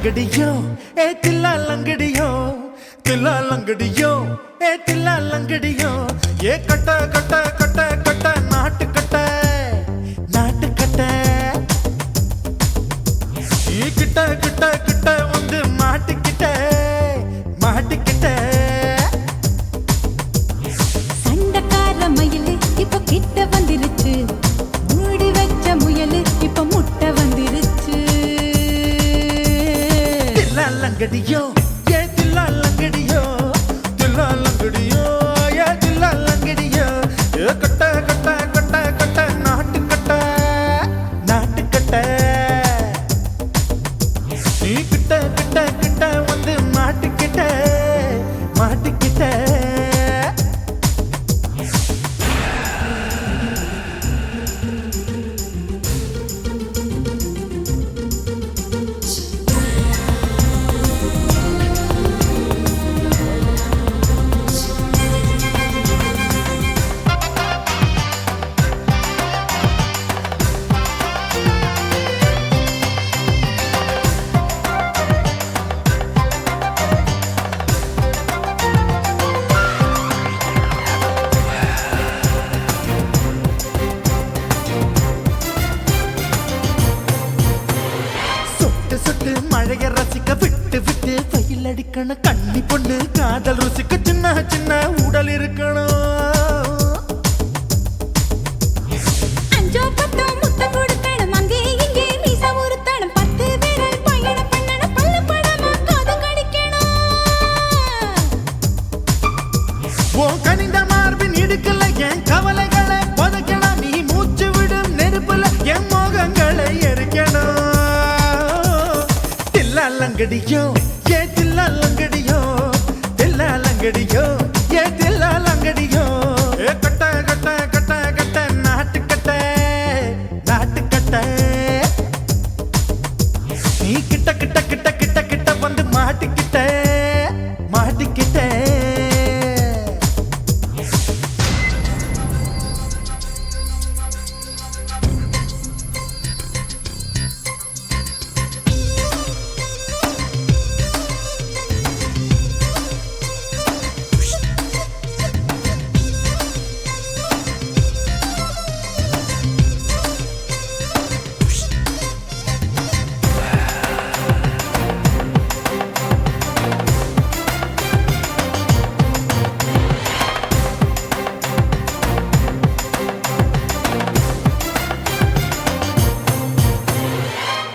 லங்கடியோ ஏ தில்லா லங்கடியோ தில்லா லங்கடியோ ஏ தில்லா லங்கடியோ ஏ கட்ட கட்ட கட்ட கட்ட நாட்டு கட்ட நாட்டு கட்ட நீ கிட்ட கிட்ட கிட்ட வந்து மாட்டிக்கிட்ட மாட்டிக்கிட்ட சண்டக்கார மயிலு இப்ப கிட்ட வந்துருச்சு மூடி வச்ச முயலு இப்ப முட்டை வந்துருச்சு தில்லா லங்கடியோ ஏ தில்லா லங்கடியோ தில்லா லங்கடியோ ஏ தில்லா லங்கடியோ ஏ கட்ட கட்ட கட்ட கட்ட நாட்டு கட்ட நாட்டு கட்ட நீ கிட்ட கிட்ட கிட்ட வந்து மாட்டிக்கிட்ட மாட்டிக்கிட்ட சுட்டு மழைய ரசிக்க விட்டு விட்டு வெயில் அடிக்கணும் கண்ணி பொண்ணு காதல் ருசிக்க சின்ன சின்ன உடல் இருக்கணும் அஞ்சோ பத்தோ முத்தம் கொடுக்கணும் அங்கே இங்கே மீசா உருத்தணும் 10 விரல் பயணம் பண்ணணும் பல்ல படமா காது கடிக்கணும் ஓ கனிந்த மார்பின் இடுக்கல என் கவலைகளை புதைக்கணும் நீ மூச்சு விடும் நெருப்புல என் மோகங்களை எரிக்கணும் தில்லா லங்கடியோ ஏ தில்லா லங்கடியோ தில்லா லங்கடியோ ஏ தில்லா லங்கடியோ ஏ கட்ட கட்ட கட்ட கட்ட நாட்டு கட்ட நாட்டு கட்ட நீ கிட்ட கிட்ட கிட்ட கிட்ட கிட்ட வந்து மாட்டிக்கிட்ட மாட்டிக்கிட்ட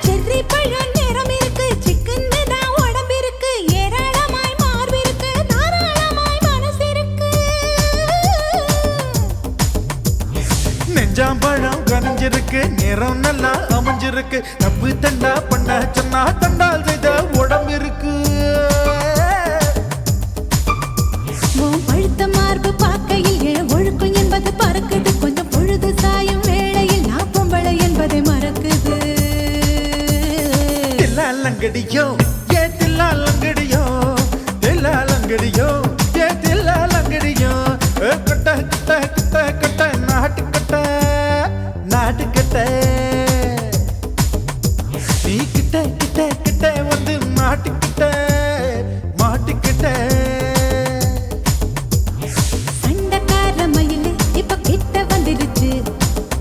செர்ரி பழம் நிறம் இருக்கு சிக்கன்னு தான் உடம்பு இருக்கு ஏராளமாய் மார்பு இருக்கு தாராளமாய் மனசு இருக்கு நெஞ்சாம்பழம் கனிஞ்சிருக்கு நிறம் நல்லா அமைஞ்சிருக்கு தப்பு தண்டா பண்ண சொன்னா தண்டால் செய்த உடம்பு இருக்கு உன் பழுத்த மார்பு பார்க்கையில் என் ஒழுக்கம் என்பது பறக்குது கொஞ்சம் பொழுது சாயும் வேளையில் நான் பொம்பளை என்பதை மறக்குது தில்லா லங்கடியோ ஏ தில்லா லங்கடியோ தில்லா லங்கடியோ ஏ தில்லா லங்கடியோ ஏ கட்ட கட்ட கட்ட கட்ட நாட்டு கட்ட நாட்டு கட்ட நீ கிட்ட கிட்ட கிட்ட வந்து மாட்டிக்கிட்ட மாட்டிக்கிட்ட சண்டக்கார மயிலு இப்ப கிட்ட வந்துருச்சு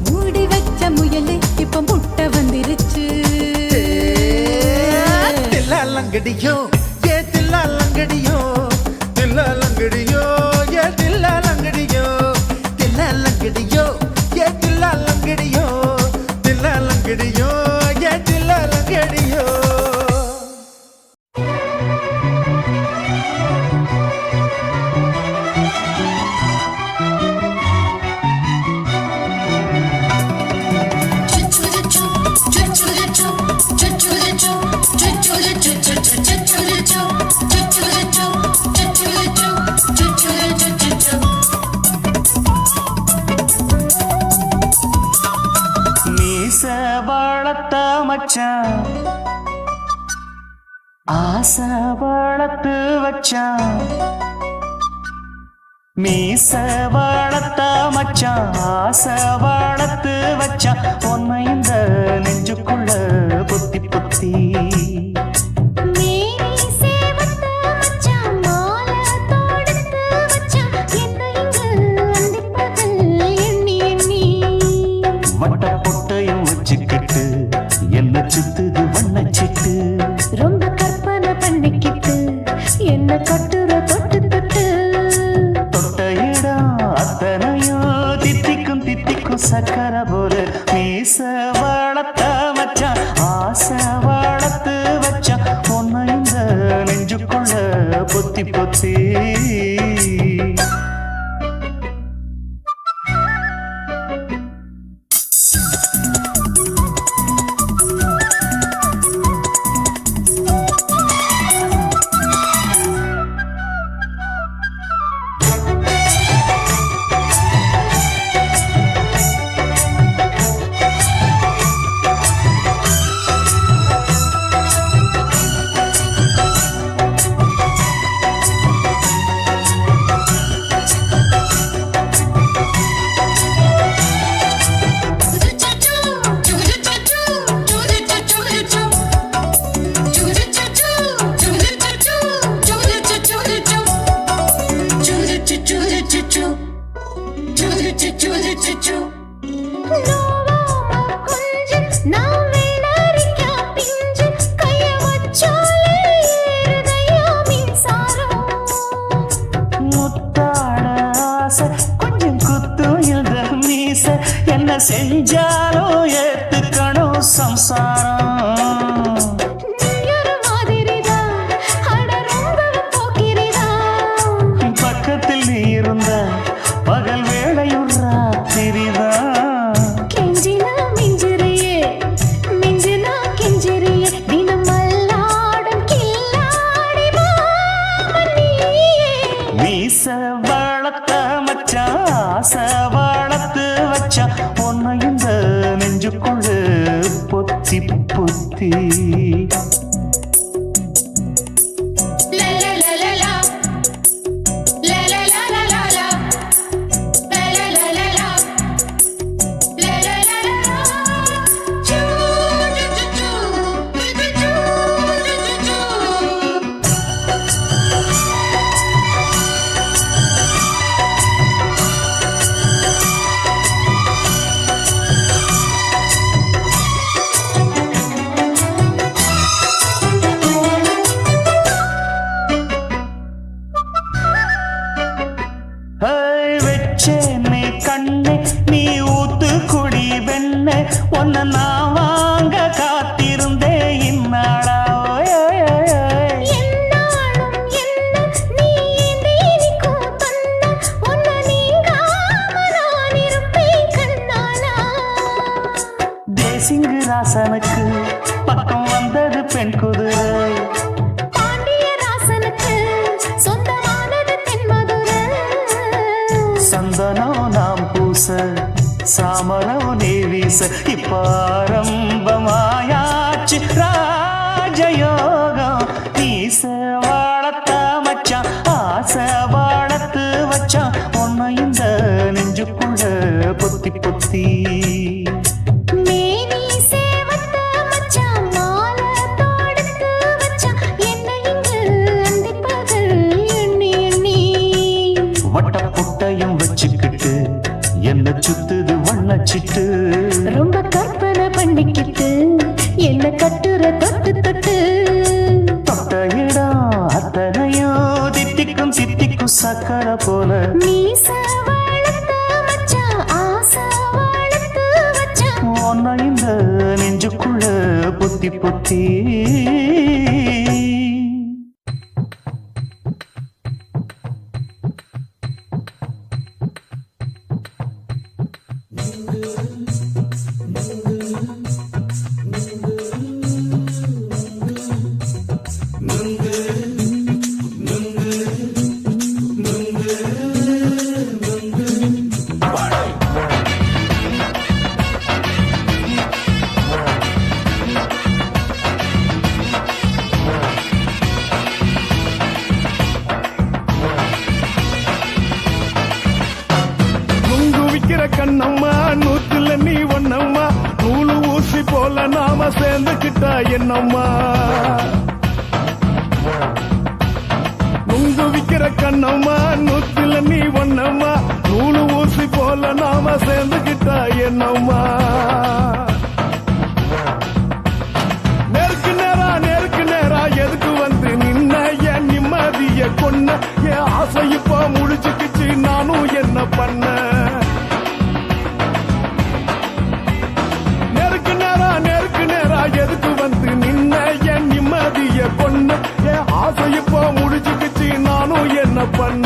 மூடி வச்ச முயலு இப்ப முட்டை வந்துருச்சு தில்லா லங்கடியோ ஏ தில்லா லங்கடியோ தில்லா லங்கடியோ ஏ தில்லா லங்கடியோ தில்லா லங்கடியோ ஏ தில்லா லங்கடியோ தில்லா லங்கடியோ ஏ தில்லா லங்கடியோ மீச வளர்த்த மச்சான் ஆசை வளர்த்து வச்சான் மீச வளர்த்த மச்சான் ஆசை வளர்த்து வச்சான் உன்னை இந்த நெஞ்சுக்குள்ள பொத்தி பொத்தி நோவாம கொஞ்சம் நான் வேணாரிக்கா பிஞ்சு கைய வச்சாலே ஏறுதையா மின்சாரம். முத்தாட ஆசை கொஞ்சம் குத்தும் இந்த மீச என்ன செஞ்சாலும் ஏத்துக்கணும் சம்சாரம். நீயொரு மாதிரிதான் அட ரொம்ப போக்கிரிதான். பக்கத்தில் நீ இருந்த பகல் வேளையும் ராத்திரிதான். கெஞ்சினா மிஞ்சிறியே மிஞ்சினா கெஞ்சிறியே தினம் மல்லாடும் கில்லாடி மாமன் நீயே. மீச வளர்த்த மச்சான் ஆசை வளர்த்து வச்சான் உன்னை இந்த நெஞ்சுக்குள்ள பொத்தி பொத்தி. வெச்சேனே கண்ணே நீ ஊத்து குடி வெண்ணே உன்னை நான் வாங்க காத்திருந்தே இந்நாளா. என்னாலும் என்ன நீ ஏந்திரிக்கும் தன்னா உன்னை நீங்காம நான் இருப்பேன் கண்ணாலா. தேசிங்கு ராசனுக்கு பக்கம் வந்தது பெண் குதிரை. பாண்டிய ராசனுக்கு சொந்தமானது தென்மதுரை. சந்தனம் நாம் பூச சாமரம் நீ வீச இப்பாரம்பமாயாச்சு ராஜயோகம். நீச வாழத்த மச்சான் ஆசை வாழத்து வச்சான் உன்னை இந்த நெஞ்சுக்குள்ள பொத்தி பொத்தி. மேனி சேவத்த மச்சான் மாலை தொடுத்து வச்சான் என்னை இங்கு அந்திப்பகல் எண்ணி எண்ணி. வட்ட புட்டையும் வச்சுக்கிட்டு என்ன சுத்துது வண்ணச்சிட்டு. ரொம்ப கற்பனை பண்ணிக்கிட்டு என்ன கட்டுற தொட்டு தொட்டு. தொட்ட இடம் அத்தனையோ தித்திக்கும் தித்திக்கும் சக்கரை போல. மீச வளர்த்த மச்சான் ஆசை வளர்த்து வச்சான் உன்னை இந்த நெஞ்சுக்குள்ள பொத்தி பொத்தி. கண்ணம்மா நூத்துல நீ ஒன்னம்மா நூலு ஊசி போல நாம சேர்ந்துக்கிட்டா என்னம்மா. நுங்கு விக்கிற கண்ணம்மா நூத்துல நீ ஒன்னம்மா நூலு ஊசி போல நாம சேர்ந்துக்கிட்டா என்னம்மா. நேருக்கு நேரா எதுக்கு வந்து நின்ன என் நிம்மதிய கொன்ன என் ஆசை இப்ப முடிச்சுக்கிச்சு நானும் என்ன பண்ண. நேருக்கு நேரா எதுக்கு வந்து நின்ன என் நிம்மதிய கொன்ன என் ஆசை இப்ப முடிச்சுக்கிச்சு நானும் என்ன பண்ண.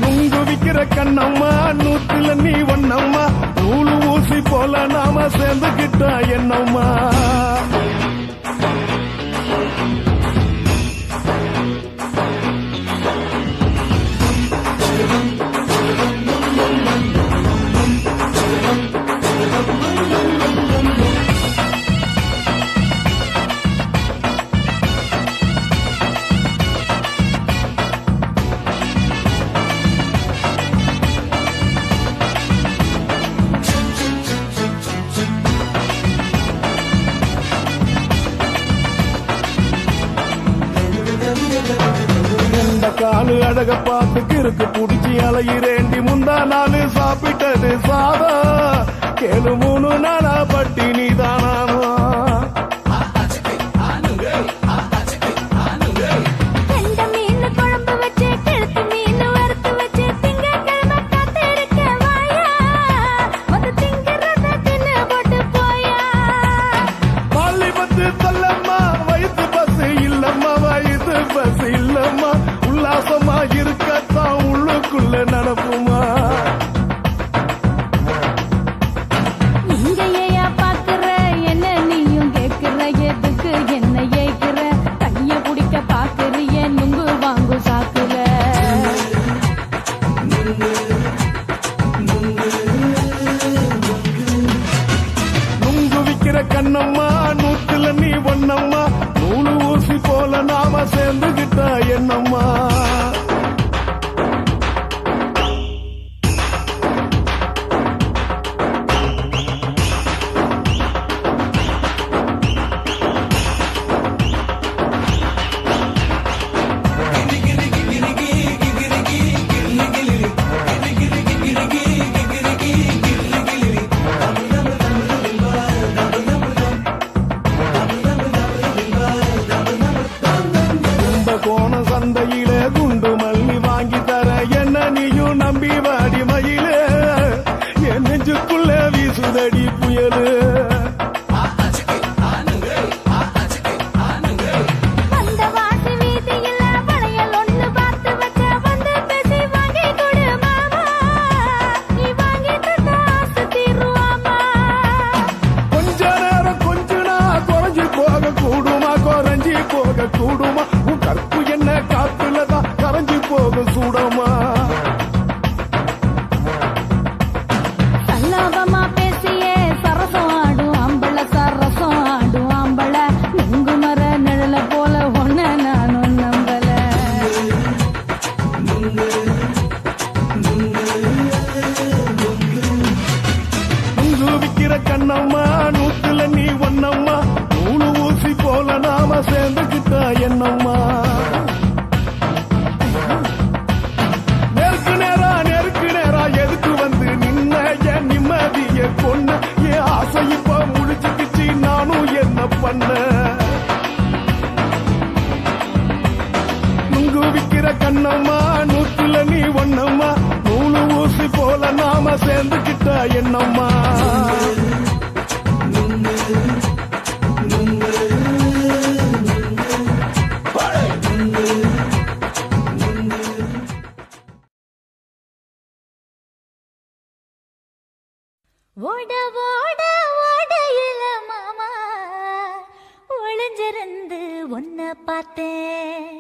நுங்கு விக்கிற கண்ணம்மா நூத்துல நீ ஒன்னம்மா நூலு ஊசி போல நாம சேர்ந்துக்கிட்டா என்னம்மா. ஆளு அழக பார்த்து இருக்கு புடிச்சி அலையிறேண்டி முந்தா நாளு சாப்பிட்டது சாதா கேளு 3 நாளா பட்டினி தானாமா கெண்ட மீன் குழம்பு வச்சு கெளுத்தி மீன் வறுத்து வச்சு திங்கட்கிழமை காத்திருக்க வாயா வந்து திங்கிறத தின்னு போட்டு போயா பள்ளி பத்து தள்ளம்மா வயிற்று பஸ் இல்லம்மா வயிற்று பஸ் இல்லம்மா உல்லாசமா இருக்கத்தான் உள்ளுக்குள்ள நடப்புமா நீங்க ஏயா பாக்குற என்ன நீயும் கேக்குற எதுக்கு என்ன ஏக்குற கைய குடிக்க பாக்குறிய நுங்கு வாங்கு சாக்குற நுங்கு விக்கிற கண்ணம்மா நூத்துல நீ ஒன்னம்மா நூலு ஊசி போல நாம சேர்ந்துகிட்டா என்னம்மா கோண சந்தையில குண்டு மல்லி வாங்கி தர என்ன நீயும் நம்பி வாடி மயில என் நெஞ்சுக்குள்ள வீசுதடி புயலு வந்த வாசி வீதியில வளையல் ஒண்ணு பார்த்து வச்ச வந்து பேசி வாங்கி கொடு மாமா நீ வாங்கி தந்த ஆசை தீருவாமா கொஞ்ச நேரம் கொஞ்சனா குறைஞ்சி போக கூடுமா குறைஞ்சி போக கூடுமா உன் கற்பு என்ன காத்துலதான் கரைஞ்சி போக சூடமா சல்லாபமா பேசியே சரசம் ஆடும் அம்பள சரசம் ஆடும் அம்பள நுங்கு மர நிழல போல ஒன்ன நானும் நம்பல நுங்கு விக்கிற கண்ணம்மா நூத்துல நீ ஒன்னம்மா நூலு ஊசி போல நாம சேர்ந்துகிட்டா என்னம்மா நெருக்கு நேரா எதுக்கு வந்து நின்ன என் நிம்மதிய கொன்ன என் ஆசை இப்ப முடிச்சுக்கிச்சு நானும் என்ன பண்ண நுங்கு விக்கிற கண்ணம்மா நூத்துல நீ ஒன்னம்மா நூலு ஊசி போல நாம சேர்ந்துகிட்டா என்னம்மா ஓட ஓட ஓடையில மாமா ஒளிஞ்சிருந்து ஒன்ன பார்த்தேன்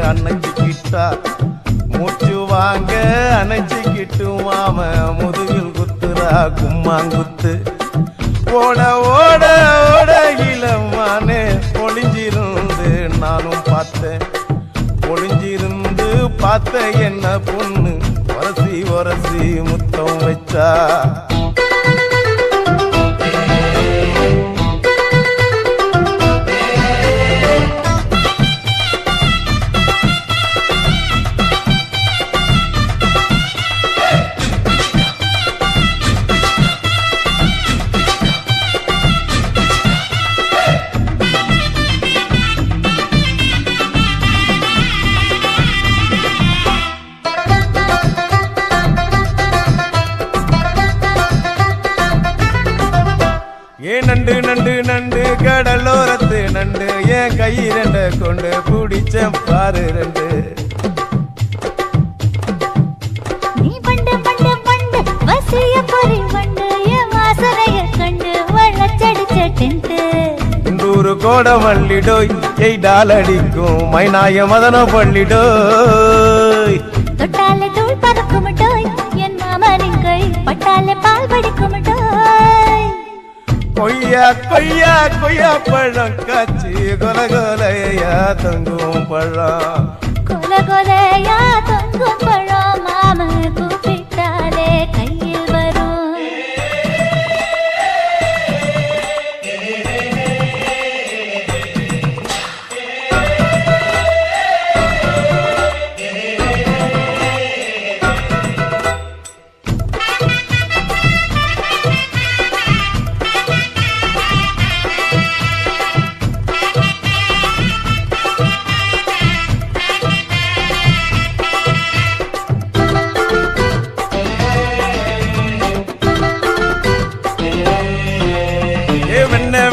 அணைச்சிக்கிட்டா மூச்சு வாங்க அணைச்சிக்கிட்டு மாம முதுகில் குத்துறா கும்மாங்குத்து ஓட ஓட ஓட இளமானே ஒளிஞ்சிருந்து நானும் பார்த்தேன் ஒளிஞ்சிருந்து பார்த்த என்ன பொண்ணு ஒரசி ஒரசி முத்தம் வச்சா நண்டு நண்டு கடலோரத்து நண்டு என் கை ரெண்ட கொண்டு பிடிச்சேன் பாரு ரெண்டு. நீ பண்டு பண்டு பண்டு வசிய பொறி வண்டு என் வாசனைய கண்டு வளச்சடிச்ச டென்ட். இந்தூரு கோட மல்லிடோய் எய்டால் அடிக்கும் மைனாய மதன பள்ளிடோய். தொட்டாலே தூள் பறக்குமட்டோய் என் மாமனின் கை பட்டாலே பால் வடிக்குமட்டோய். கொய்யா கொய்யா கொய்யா பழம் காய்ச்சி கொல கொலையா தங்கும் பழம். கொல கொலையா தொங்கும் பழம் மாம கூப்பிட்டாலே கையில் வரும்.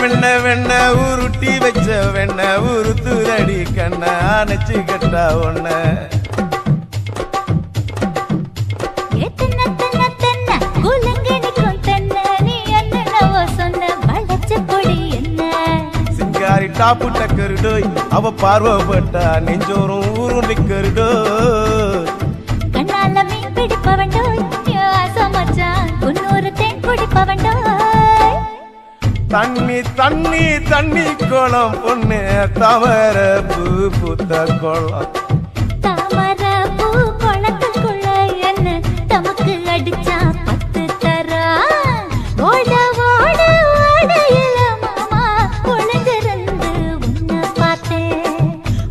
வெண்ண வெண்ண உருட்டி வச்ச வெண்ண உருத்துரடி கண்ண அணைச்சு கட்டா ஒண்ண. சிங்காரி டாப்பு டக்கருடோய் அவ பார்வப்பட்டா நெஞ்சோறும் ஊரும் நிக்கருடோய். கண்ணால மீன் பிடிப்பவண்டோய் ஆசமச்சான் குன்னூறு தேன் குடிப்பவண்டோய். தண்ணி தண்ணி தண்ணி கோலம் பொண்ணு தவற பூ பூத்த கோலம். தாமர பூ குளத்துக்குள்ள என்ன தமக்கு அடிச்சா 10 தரா. ஓட ஓட ஓடையில மாமா ஒளிஞ்சிருந்து உன்னை பார்த்தேன்.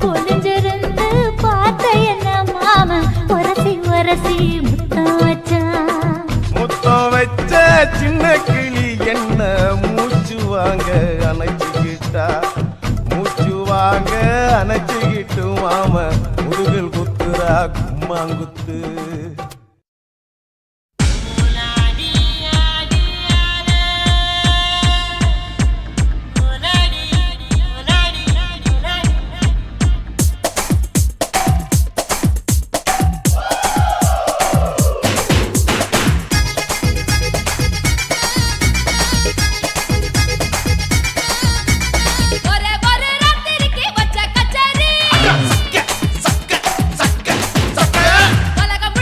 ஒளிஞ்சிருந்து பார்த்த என்ன மாமா உரசி உரசி முத்தம் வச்சான். முத்தம் வச்ச சின்ன கிளி என்ன மூச்சு வாங்க அணைச்சுக்கிட்டா. மூச்சு வாங்க அணைச்சுக்கிட்டு மாம முதுகில் குத்துரா கும்மாங்குத்து. உலகம்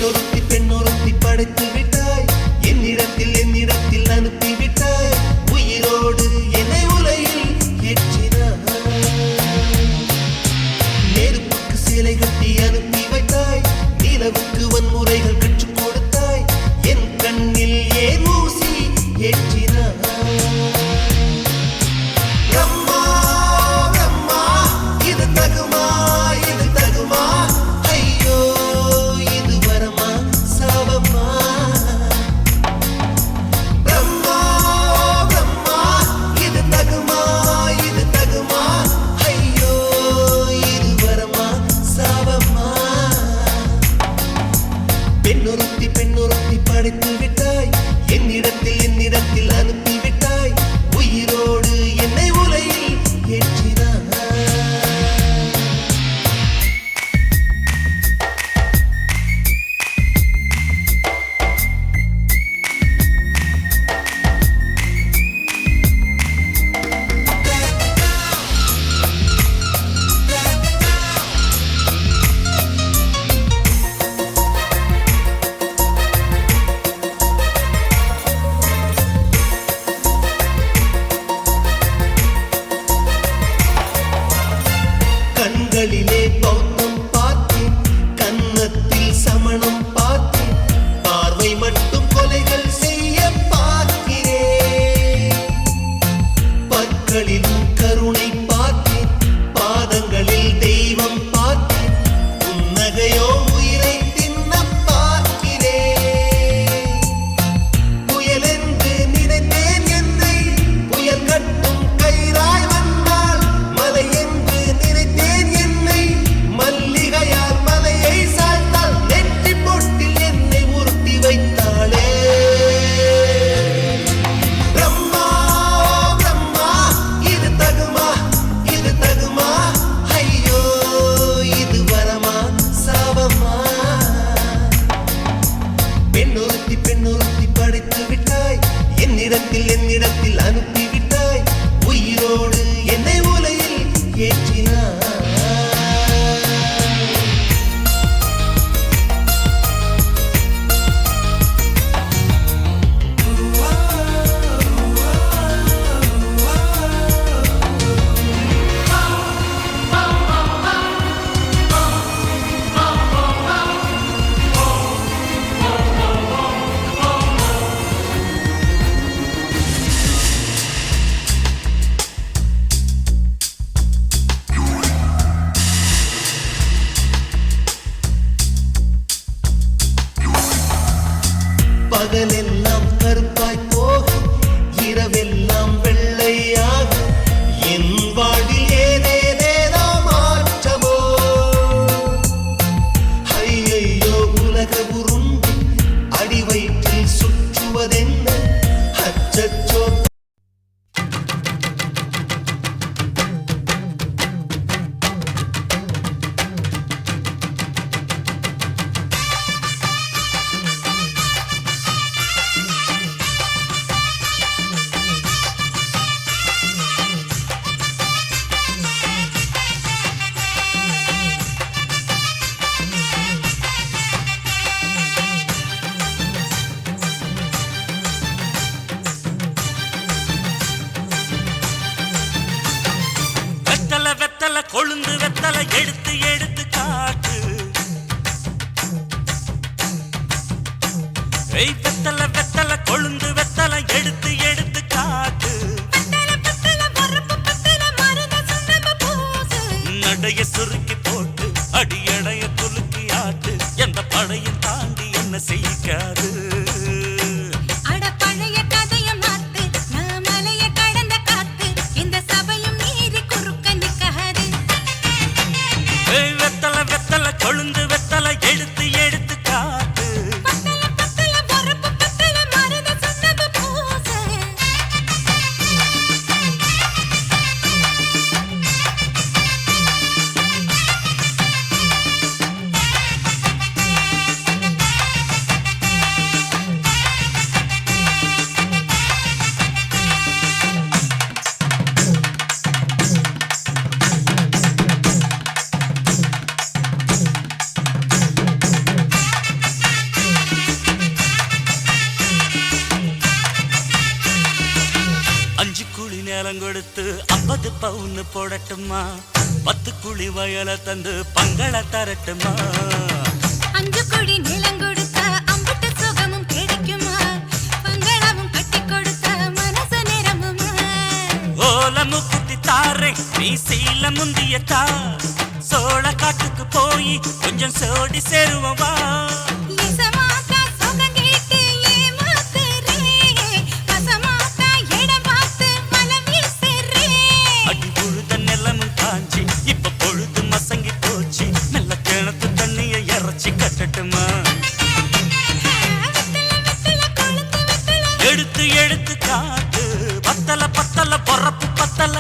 பெண்ணொருத்தி படைத்து விட்டாய் என்னிடத்தில் அனுப்பிவிட்டாய் உயிரோடு என்னை உலையில் ஏற்றினாய் நெருப்புக்கு சிலை கட்டி அனுப்பி வைத்தாய் நிலவுக்கு வன்முறைகள் கற்றுக் கொடுத்தாய் என் கண்ணில் ஏன் ஊசி ஏற்றினாய் பிரம்மா பிரம்மா இது தகுமா ஐயோ இது வரமா சாபமா பிரம்மா பிரம்மா இது தகுமா ஐயோ இது வரமா சாபமா பெண்ணொருத்தி படைத்து விட்டாய் என்னிடத்தில் அனுப்பிவிட்டாய் உயிரோடு என்னை உலையில் ஏற்றினாய் கண்களிலே பௌத்தம் பார்த்தேன் கன்னத்தில் சமணம் பார்த்தேன் பார்வை மட்டும் கொலைகள் செய்ய பார்க்கிறேன் பற்களிலும் கருணை பார்த்தேன் பாதங்களில் தெய்வம் பார்த்தேன் புன்னகையோ உயிரை தின்ன பார்க்கிறேன் புயல் என்று நினைத்தேன் என்னை புயல் கட்டும் கயிறாய் வந்தால் மலை என்று நினைத்தேன் என்னை மல்லிகையால் மலையை சாய்த்தால் நெற்றி பொட்டில் என்னை உருட்டி வைத்தாளே பிரம்மா பிரம்மா இது தகுமா ஐயோ இது வரமா சாபமா பெண்ணொருத்தி படைத்து விட்டாய் என்னிடத்தில் அனுப்பிவிட்டாய் உயிரோடு என்னை உலையில் ஏற்றினாய் பகலெல்லாம் கருப்பாய் போக இரவெல்லாம் வெள்ளையாக என் வாழ்வில் ஏதேதேதோ மாற்றமோ ஐயையோ உலக உருண்டு அடி வயிற்றில் சுற்றுவதென்ன அச்சச்சோ வெத்தல கொழுந்து வெத்தல எடுத்து எடுத்து காட்டு வெத்தல கொழுந்து வெத்தல எடுத்து எடுத்து காட்டு நடைய சுருக்கி போட்டு அடியடைய குலுக்கி ஆட்டு எந்த படையும் தாண்டி என்ன செய்யாது வெத்தல கொழுந்து வெத்தல எடுத்து எடுத்து காட்டு நிலம் கொடுத்து 50 பவுன் போடட்டுமா 10 குழி வயல தந்து பங்கள தரட்டுமா 5 கோடி நிலம் கொடுத்த அம்புட்டு சுகமும் கிடைக்குமா பங்களாவும் கட்டி கொடுத்த மனசு நிரம்புமா ஓலமு குத்தி தாரே நீ சீல முந்தியத்தா சோழ காட்டுக்கு போய் கொஞ்சம் சோடி சேருவா லிசமாத்தா சுகம் கேட்டு ஏமாத்துறே வசமாத்தா இடம் பார்த்து மலம் வீசுறே அடி புழுத நிலமும் காஞ்சி இப்ப பொழுது மசங்கி போச்சு நல்ல கிணத்து தண்ணிய இறச்சி கட்டட்டுமா எடுத்து எடுத்து காத்து பத்தல பத்தல பொறப்பு பத்தல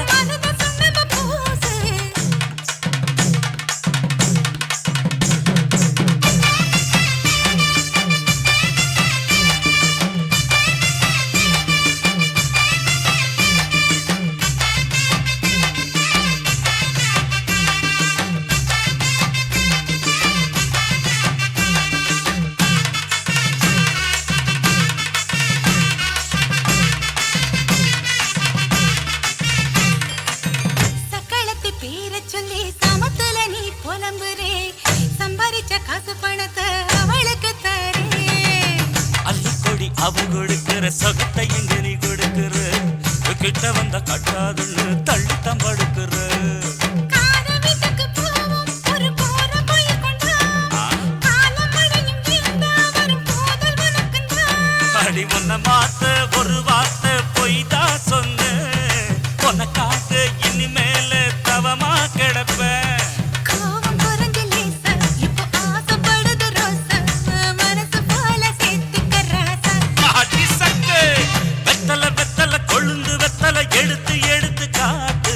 அவ கொடுக்கிற சொகத்தை எங்க நீ கொடுக்கிற கிட்ட வந்த கட்டாதுன்னு தள்ளி தம்படுக்கிற அடி உன்ன மாத்த ஒரு வார்த்தை பொய்தா சொன்ன உனக்காக இனிமேல தவமா கிடப்பேன் எடுத்து எடுத்து காட்டு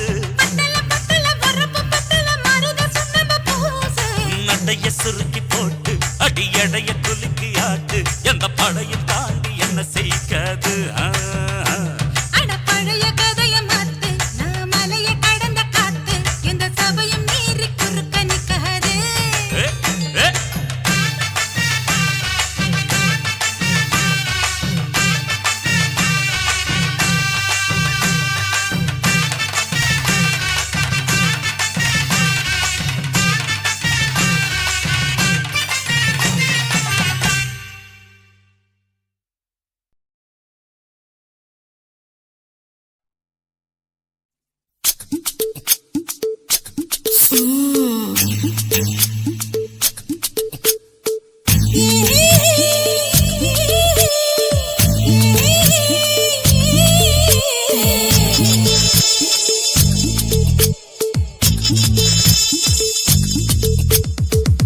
நடைய சுருக்கி போட்டு அடி எடைய குலுக்கி ஆட்டு எந்த படையும் தாண்டி என்ன செய்யாது பழைய கதைய மாத்து நான் மலைய கடந்த காத்து இந்த சபையும் மீறி குறுக்க நிக்காது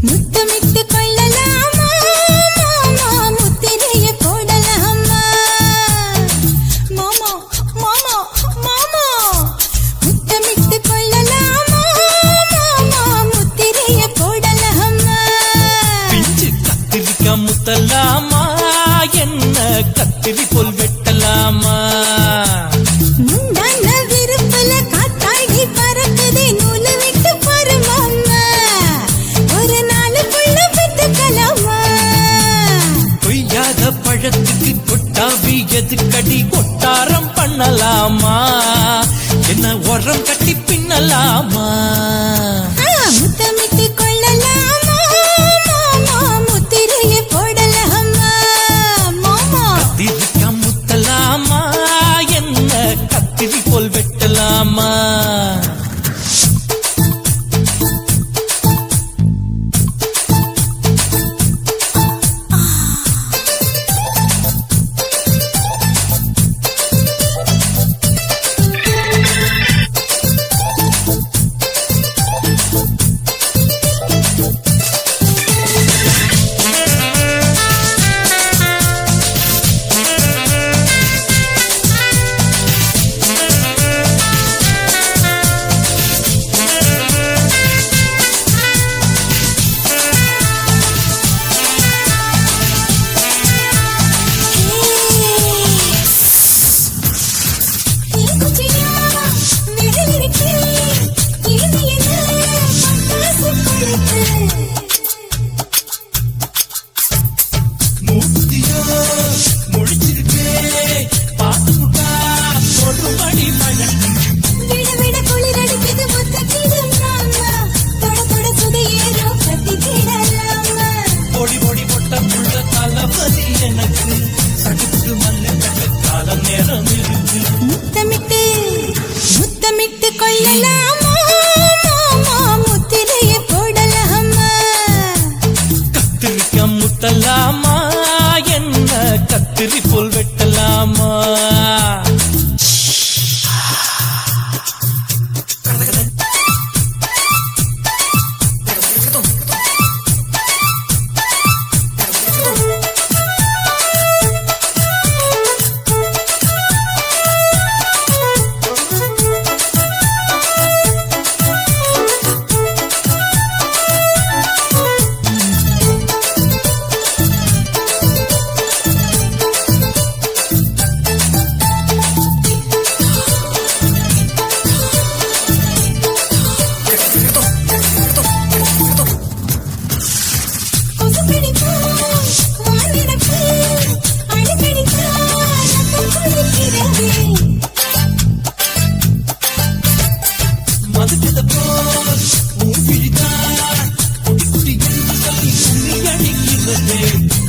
முத்தமிட்டு கொள்ளலாமா மாமா முத்திரைய போடலாமா மாமா மாமா மாமா முத்தமிட்டு கொள்ளலாமா மாமா முத்திரைய போடலாமா பிஞ்சு கத்திரிக்கா முத்தலாமா என்ன கத்திரி போல் வெட்டலாமா முந்தான விருப்பல காத்தாடி பறக்குதே நூலு விட்டு பாரு மாமா ஒரு நாளுக்குள்ள பெத்துக்கலாமா கொய்யாத பழத்துக்கு கொட்டாவி எதுக்கடி கொட்டாரம் பண்ணலாமா என்ன உரம் கட்டி பின்னலாமா முத்தமிட்டு கொள்ளலாமா மாமா முத்திரைய போடலாமா மாமா கத்திரிக்கா முத்தலாமா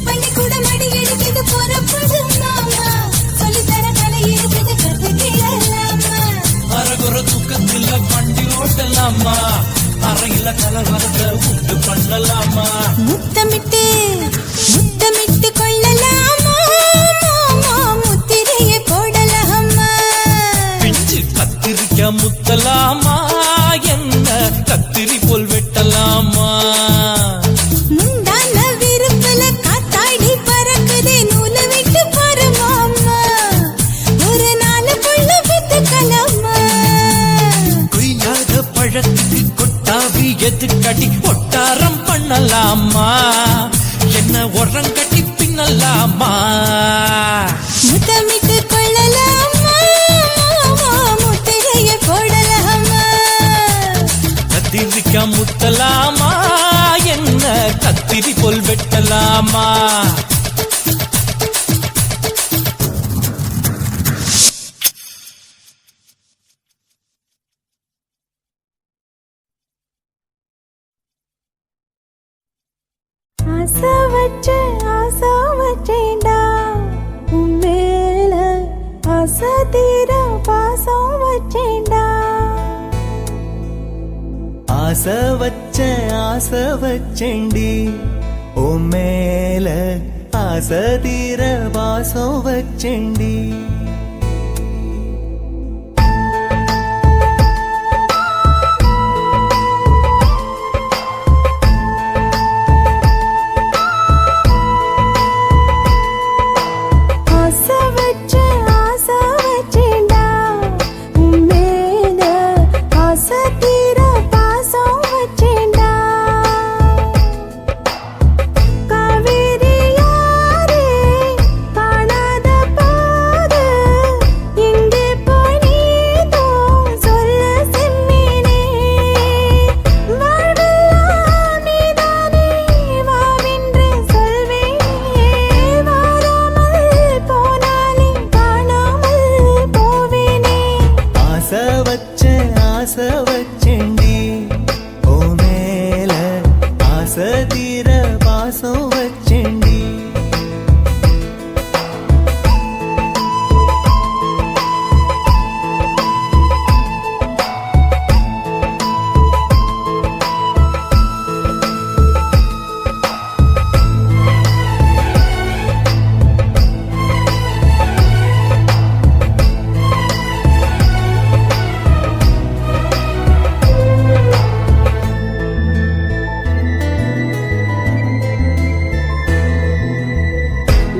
பள்ளிக்கூட மடி எடுக்குது புறப்படும் மாமா சொல்லித்தர கலை இருக்குது கத்துக்கலாமா அரகுற தூக்கத்துல வண்டி ஓட்டலாமா அறையில கலவரத்தை உண்டு பண்ணலாமா முத்தமிட்டு முத்தமிட்டு கொள்ளலாமா மாமா முத்திரையை போடலாமா பிஞ்சு கத்திரிக்க முத்தலாமா என்ன கத்திரி போல் வெட்டலாமா முந்தான விருப்பல காத்தாடி பறக்குதே நூலை விட்டு பாரு மாமா ஒரு நாளுக்குள்ள வித்துக்கலாமா கொய்யாத பழத்துக்கு கொட்டாவி எதுக்கடி ஒட்டாரம் பண்ணலாமா என்ன உரங்கட்டி பின்னலாமா முத்தமிட்டு கொள்ளலாமா மாமா முத்திரையை போடலாமா கத்திரிக்க முத்தலாமா என்ன கத்திரி போல் வெட்டலாமா ஆசை வச்சேன்டா உன் மேல ஆசை தீர பாசம் வச்சேன்டா ஆசை வச்சேண்டி ஓ மேல ஆசை தீர வாசம் வச்சேண்டி ஆசை வச்சேன்டா உன் மேல ஆசை தீர பாசம் வச்சேன்டா காவேரி யாரே காணாத போது எங்கே போய் நீதோ சொல்ல செம்மீனே வாழ்வெல்லாம் நீதானே வாவென்று சொல்வேனே வாராமல் போனாலே காணாமல் போவேனே ஆசை வச்சேண்டி ஓ மேல ஆசை தீர வாசம் வச்சேண்டி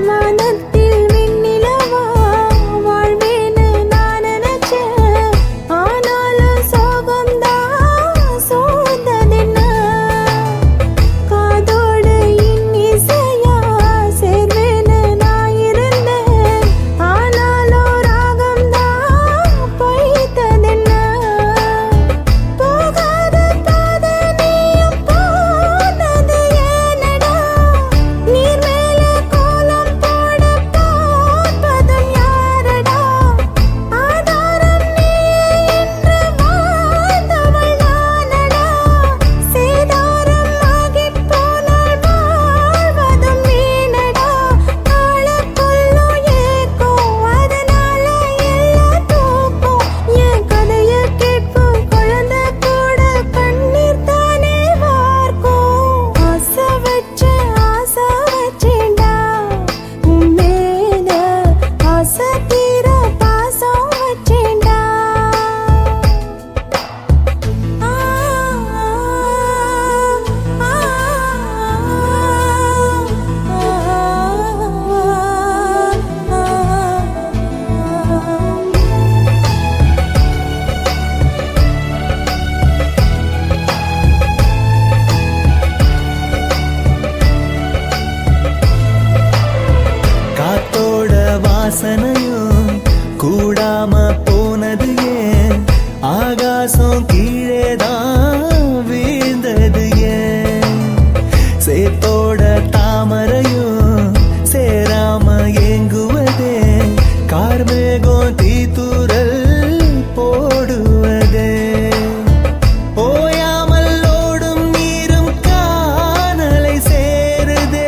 வானத்தில் விண்ணிலவா வாழ்வேன்னு நான் நினைச்சேன் ஆனாலும் சோகம்தான் சோர்ந்ததென்ன காதோடு இன்னிசையா சேர்வேன்னு நான் இருந்தேன் ஆனாலும் ராகம்தான் பொய்த்ததென்ன போகாத பாதை நீயும் போனது ஏனடா நீர் மேல கோலம் போட பார்ப்பதும் யாரடா ஆதாரம் நீயே என்று வாழ்ந்தவள் நானடா சேதாரம் ஆகிப் போனால் வாழ்வதும் வீணடா ஆளக்கொள்ளும் ஏக்கம் அதனால எல்லா தூக்கம் என் கதையை கேட்கும் குழந்தை கூட கண்ணீர் தானே வார்க்கும் ஆசை வச்சேன்டா உன் மேல ஆசை தீர பாசம் வச்சேன்டா காத்தோட வாசனையும் கூடாம போனது ஏன் ஆகாசம் கீழேதான் வீழ்ந்தது ஏன் சேத்தோட தாமரையும் சேராம ஏங்குவதே கார்மேகம் தீத்துரல் போடுவதே ஓயாமல் ஓடும் நீரும் காணலை சேருதே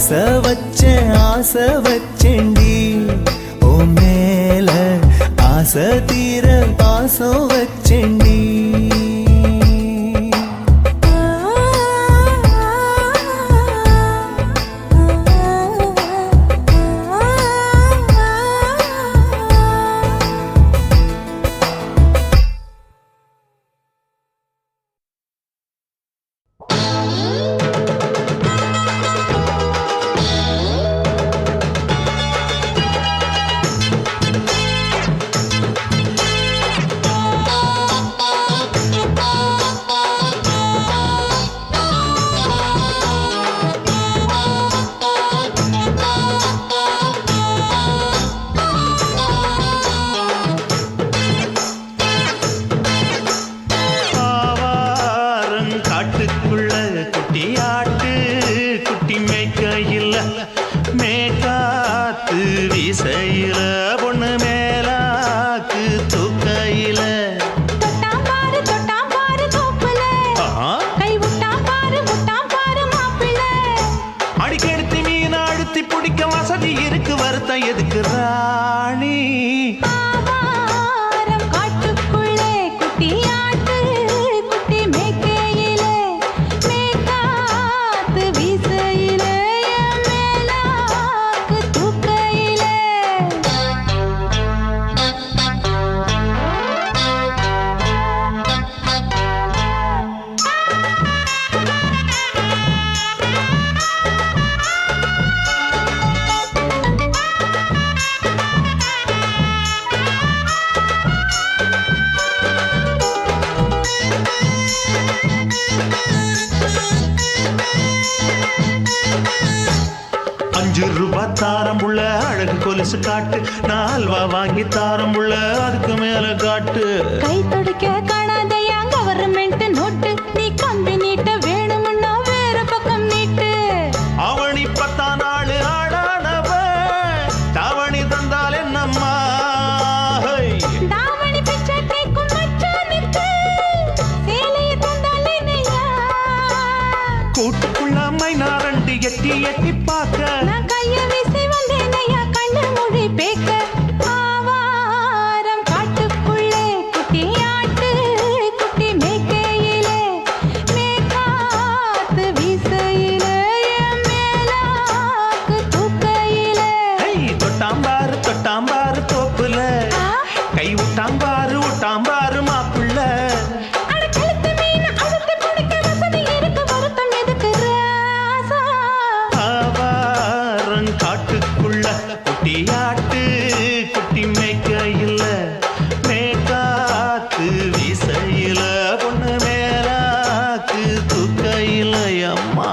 ஆசை வச்சேண்டி ஓ மேல ஆசை தீர பாசம் வச்சேண்டி எதுக்கு ராணி காட்டுக்குள்ளே குட்டியாட்டு குட்டி மேய்க்கையிலே மேய்காத்து வீசையிலே மேலாக்கு தூக்கையிலே ₹5 தாரம் புள்ள அழகு கொலுசு காட்டு நான் அல்வா வாங்கி தாரம் புள்ள அதுக்கு மேல காட்டு கை தொடிக்க காணாதையா கவர்மெண்ட் நோட்டு நீ கம்பி நீட்ட வேணும்னா வேற பக்கம் நீட்டு அவனி 10 நாள் ஆடானவ தாவணி தந்தால் என்னம்மா தாவணி பிச்சை கேக்கும் மச்சானுக்கு சேலையை தந்தால் என்னையா கூட்டுக்குள்ள மைனாரண்டி எட்டி எட்டி பார்க்க நான் கைய வீசி வந்தேனையா கண்ணு மொழி பேக்க ஆவாரம் காட்டுக்குள்ளே குட்டியாட்டு குட்டி மேய்க்கையிலே மேய்காத்து வீசையிலே மேலாக்கு தூக்கையிலே தொட்டாம்பாரு தோப்புல கை விட்டாம்பாரு மாப்புள்ள அடக்கழுத்து மீன் அழுத்து பிடிக்க வசதி இருக்கு வருத்தம் எதுக்கு ராசா காட்டுக்குள்ள குட்டியாட்டு குட்டி மேய்க்கையில மேய்காத்து வீசையில பொண்ணு மேலாக்கு தூக்கையில அம்மா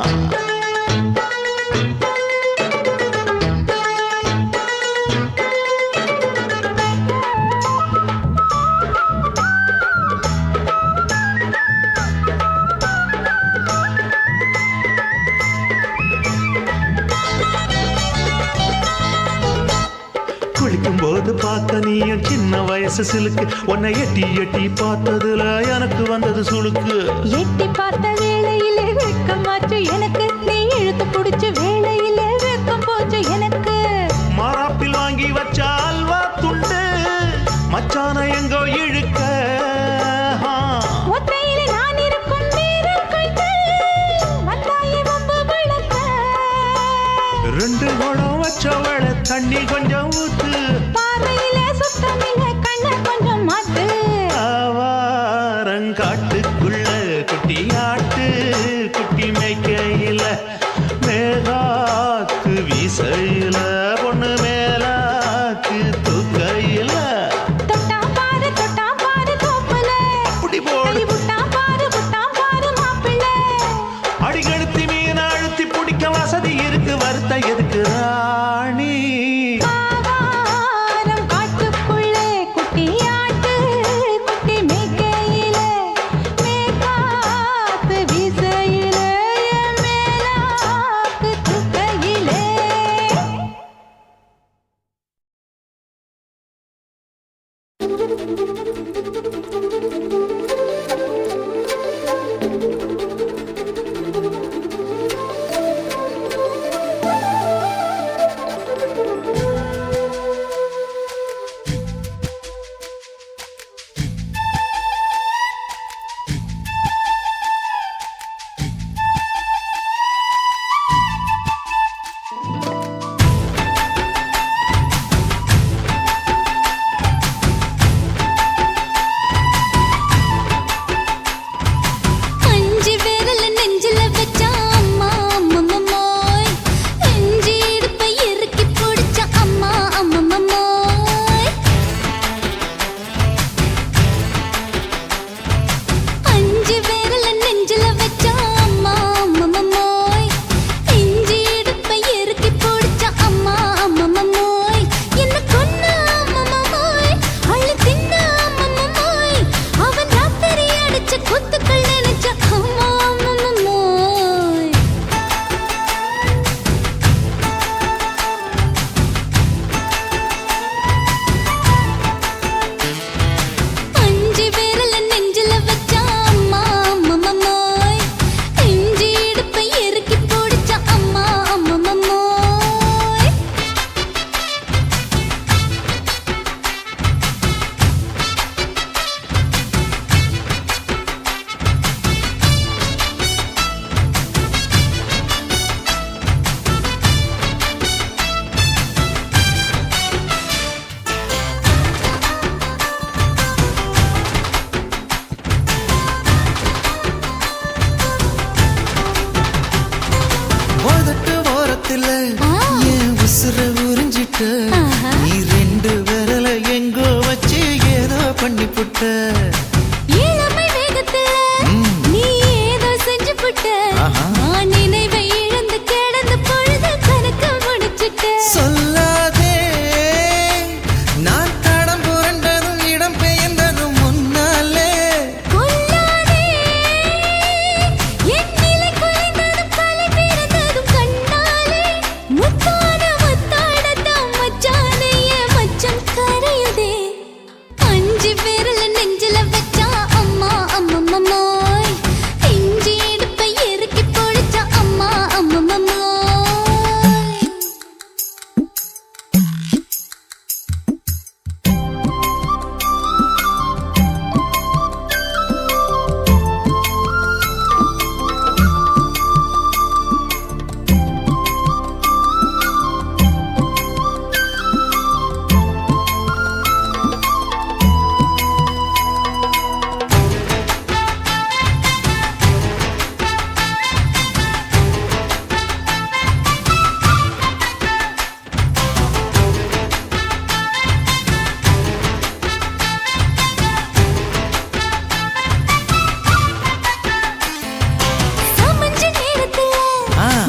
குளிக்கும் போது பார்த்த நீயும் சின்ன வயசு சிலுக்கு உன்னை எட்டி எட்டி பார்த்ததுல எனக்கு வந்தது சுளுக்கு எட்டி பார்த்த வேளையிலே வெக்கமாச்சு எனக்கு நீ இழுத்து பிடிச்ச வேளையிலே வெக்கம் போச்சு எனக்கு மாறாப்பில் வாங்கி வச்ச அல்வா துண்டு மச்சான எங்கோ இழுக்க ஒத்தையிலே நான் இருக்கும் நேரம் கண்டு வந்தாயே வம்பு விளக்க 2 குடம் வச்சவள தண்ணி கொஞ்சம் ஊத்து பார்வையிலே சுத்தமில்லை கண்ணை கொஞ்சம் மாத்து ஆவாரங்காட்டுக்குள்ள குட்டியாட்டு குட்டி மேய்க்கையில மேலாக்கு வீசையில பொண்ணு மேலாக்கு தூக்கையில தொட்டாம் பாரு தோப்புல அப்படி போடு கை விட்டாம் பாரு மாப்பிள்ளை அடிகழுத்தி மீன் அழுத்தி பிடிக்க வசதி இருக்கு வருத்த எதுக்கு ராணி ஆவாரம் காட்டுக்குள்ளே குட்டியாட்டு குட்டி மேய்க்கையிலே மேய்காத்து வீசையிலே மேலாக்கு தூக்கையிலே வேகத்துல என் உசுர உறிஞ்சிட்ட நீ ரெண்டு விரல எங்கோ வச்சு ஏதோ பண்ணி புட்ட இளமை வேகத்துல நீ ஏதோ செஞ்சு புட்ட நான் நினைவை இழந்து கிடந்த பொழுது கணக்கு முடிச்சிட்ட சொல்லாதே நான் தடம் புரண்டதும் இடம் பெயர்ந்ததும் முன்னாலே கொல்லாதே என் நிலை குலைந்ததும் கலை பிறந்ததும் கண்ணாலே முத்தான முத்தாடத்தான் மச்சானே என் மச்சம் கரையுதே அஞ்சு விரல நெஞ்சில வச்சா அம்மா அம்மம்மோய் இஞ்சி இடுப்பை இறுக்கி பொடிச்சா அம்மா அம்மம்மோய் சமஞ்ச நேரத்துல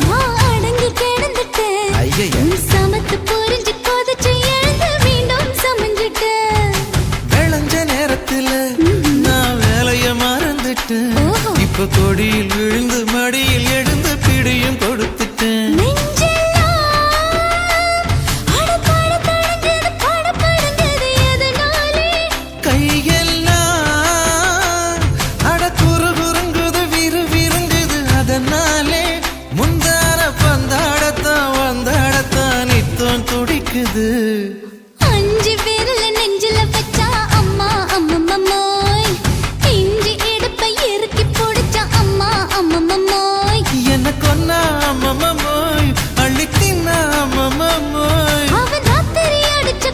நான் அடங்கி கிடந்துட்டேன் ஐயைய. சமத்து புரிஞ்சு கொதிச்சு எழுந்து மீண்டும் சமஞ்சிட்டேன் விளைஞ்ச நேரத்துல நான் வேலைய மறந்துட்டேன் ஓஹோ. இப்ப கொடியில் விழுந்து மடியில் எழுந்து பிடியும் கொடுத்துட்டேன் நெஞ்செல்லாம் அடப்பாட தடஞ்சது படபடஞ்சது எதனாலே கையெல்லாம் அட குறுகுறுங்குது விறுவிறுங்குது அதனாலே முந்தான பந்தாடத்தான் வந்தாடத்தான் நித்தம் துடிக்குது அஞ்சு விரல நெஞ்சில வச்சா அம்மா அம்மம்மோய் இஞ்சி இடுப்பை இறுக்கி பொடிச்சா அம்மா அம்மம்மோய் என்ன கொன்னா அம்மம்மோய் அள்ளி தின்னா அம்மம்மோய் அவன் ராத்திரி அடிச்ச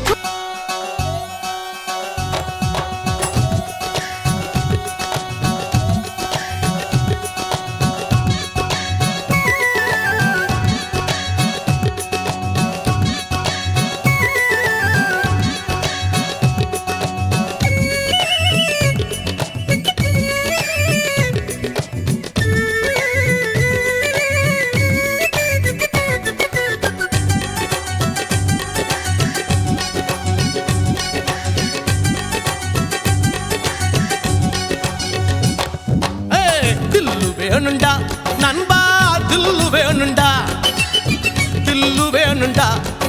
தில்லு வேணுண்டா நண்பா தில்லு வேணுண்டா தில்லு வேணுண்டா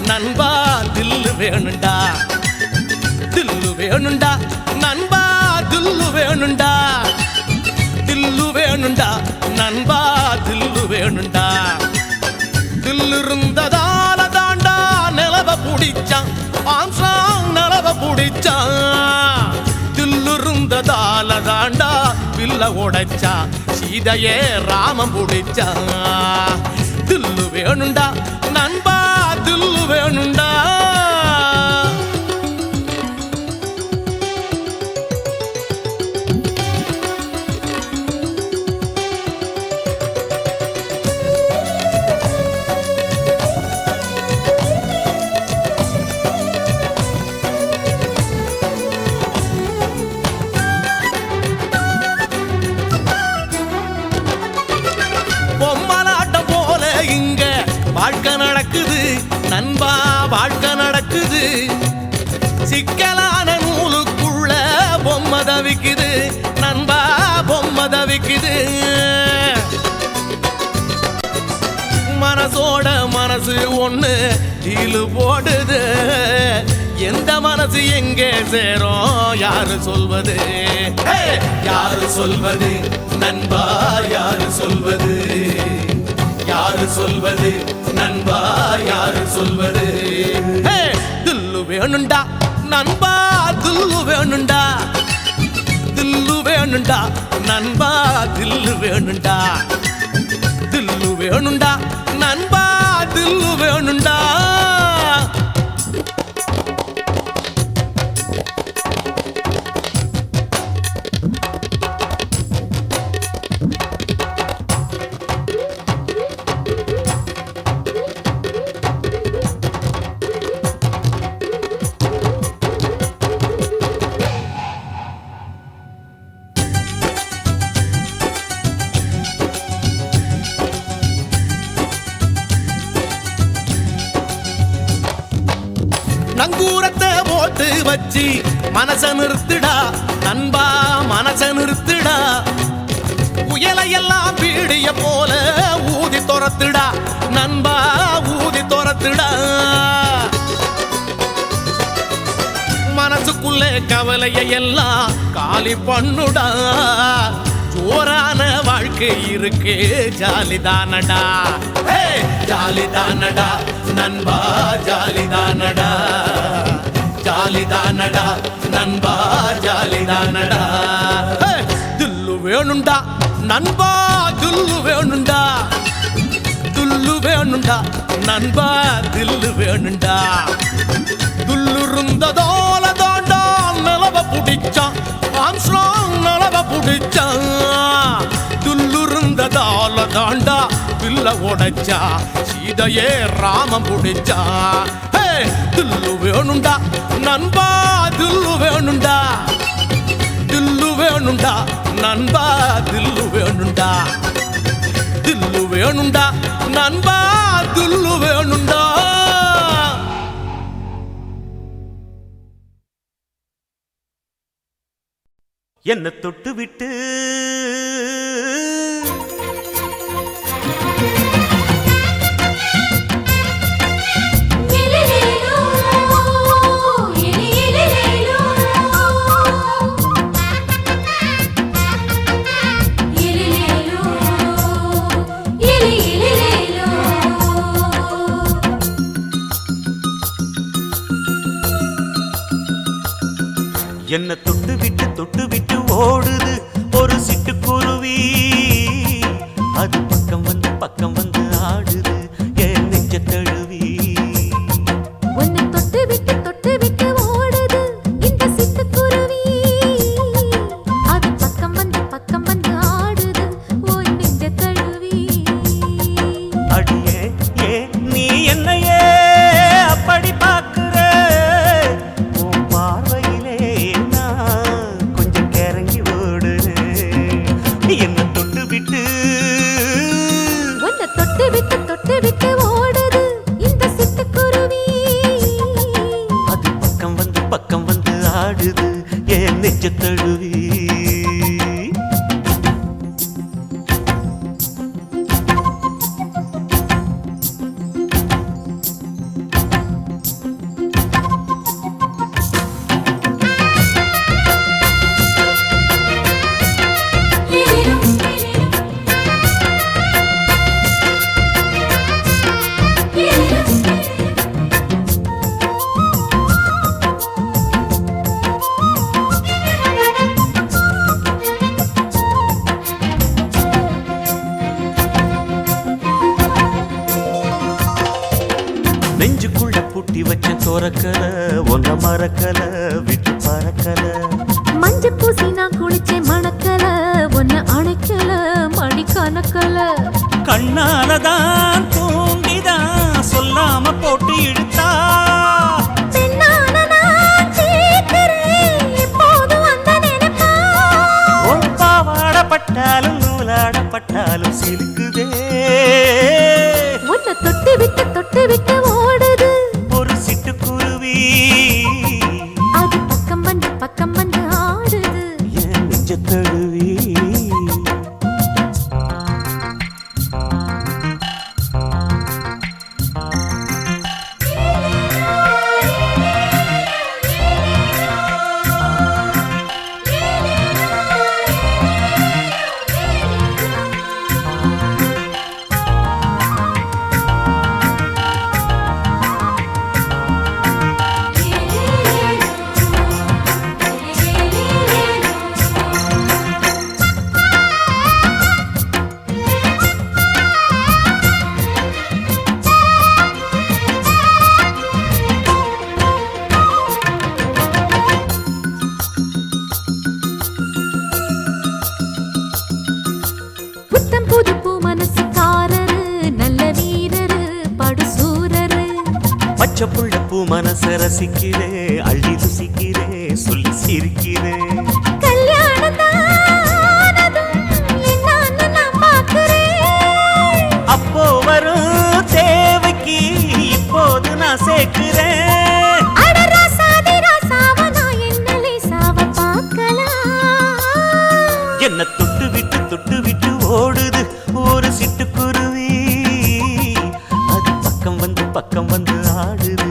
நண்பா தில்லு வேணுண்டா தில்லு வேணுண்டா நண்பா தில்லு வேணுண்டா தில்லு வேணுண்டா நண்பா தில்லு வேணுண்டா தில்லு இருந்ததால தாண்டா நிலவ புடிச்சான் ஆம்சாங் நிலவ புடிச்சான் தில்லு இருந்ததால தாண்டா பில்ல உடைச்சா சீதையே ராமம் புடிச்சா தில்லு வேணுண்டா நண்பா தில்லு வேணுண்டா பொம்மலாட்டம் போல இங்க வாழ்க்கை நடக்குது நண்பா வாழ்க்கை நடக்குது சிக்கலான நூலுக்குள்ள பொம்மை தவிக்குது நண்பா பொம்மை தவிக்குது மனசோட மனசு ஒண்ணு டீலு போடுது எந்த மனசு எங்கே சேரும் யாரு சொல்வது யாரு சொல்வது நண்பா யாரு சொல்வது யாரு சொல்வது நண்பா யாரு சொல்வது தில்லு வேணுண்டா நண்பா தில்லு வேணுண்டா தில்லு வேணுண்டா நண்பா தில்லு வேணுண்டா தில்லு வேணுண்டா நண்பா தில்லு வேணுண்டா நங்கூரத்தை போட்டு வச்சு மனச நிறுத்துடா நண்பா, மனச நிறுத்துடா. புயலையெல்லாம் பீடிய போல ஊதி துரத்துடா நண்பா, ஊதி துரத்துடா. மனசுக்குள்ளே கவலையை எல்லாம் காலி பண்ணுடா. ஜோரான வாழ்க்கை இருக்கு, ஜாலிதானடா, ஜாலிதானடா நண்பா, ஜாலிதானடா, ஜாலிதானடா நண்பா, ஜாலிதானடா. துல்லு வேணுண்டா நண்பா, துல்லு வேணுண்டா, துல்லு வேணுண்டா நண்பா, தில்லு வேணுண்டா. துல்லுருந்ததோல தாண்டா நிலவ புடிச்சான் ஆம்ஸ்ட்ராங், நிலவ புடிச்சான். துல்லுருந்ததால தாண்டா பில்ல உடைச்சா சீதையே ராமம் புடிச்சா. துல்லு வேணுண்டா நண்பா, துல்லு வேணுண்டா, தில்லு வேணுண்டா நண்பா, தில்லு வேணுண்டா, தில்லு வேணுண்டா நண்பா, தில்லு வேணுண்டா. என்ன தொட்டு விட்டு என்ன தொட்டு விட்டு ஓடுது ஒரு சிட்டுக்குருவி. அது பக்கம் வந்து ஆடுது என் நெஞ்ச தழுவி. உன்னை தொட்டு விட்டு ஓடுது இந்த சிட்டுக்குருவி. அது பக்கம் வந்து ஆடுது உன் நெஞ்ச தழுவி. அடியே ஏ நீ என்னையே அப்படி பார்க்கிற, உன் பார்வையிலே நான் கொஞ்சம் கிறங்கி ஓடுறேன். என்ன தொட்டு விட்டு உன்னை தொட்டு விட்டு ஓடுது இந்த சிட்டுக்குருவி. அது பக்கம் வந்து ஆடுது என் நெஞ்ச தழுவி. நெஞ்சுக்குள்ள பூட்டி வச்ச தோரக்கல ஒன்ன மறக்கல விட்டு பறக்கல. மஞ்சள் பூசி நான் குளிச்சேன் மணக்கல ஒன்ன அணைக்கல மணி கணக்கல. கண்ணாலதான் தூங்கிதான் சொல்லாம போட்டு இழுத்தா. பெண்ணான நான் கேட்கிறேன் எப்போதும் அந்த நினைப்பா. பாவாடப்பட்டாலும் நூலாடப்பட்டாலும் சிலுக்குதே. உன்னை தொட்டு விட்டு ஓடுது ஒரு சிட்டுக்குருவி. அது பக்கம் வந்து ஆடுது என் நெஞ்ச தழுவி. பச்சை புள்ள பூ மனச ரசிக்கிறே அள்ளி ருசிக்கிறே சொல்லி சிரிக்கிறே. அப்போ வரும் தேவைக்கு இப்போது நான் சேர்க்கிறேன். பக்கம் வந்து ஆடுது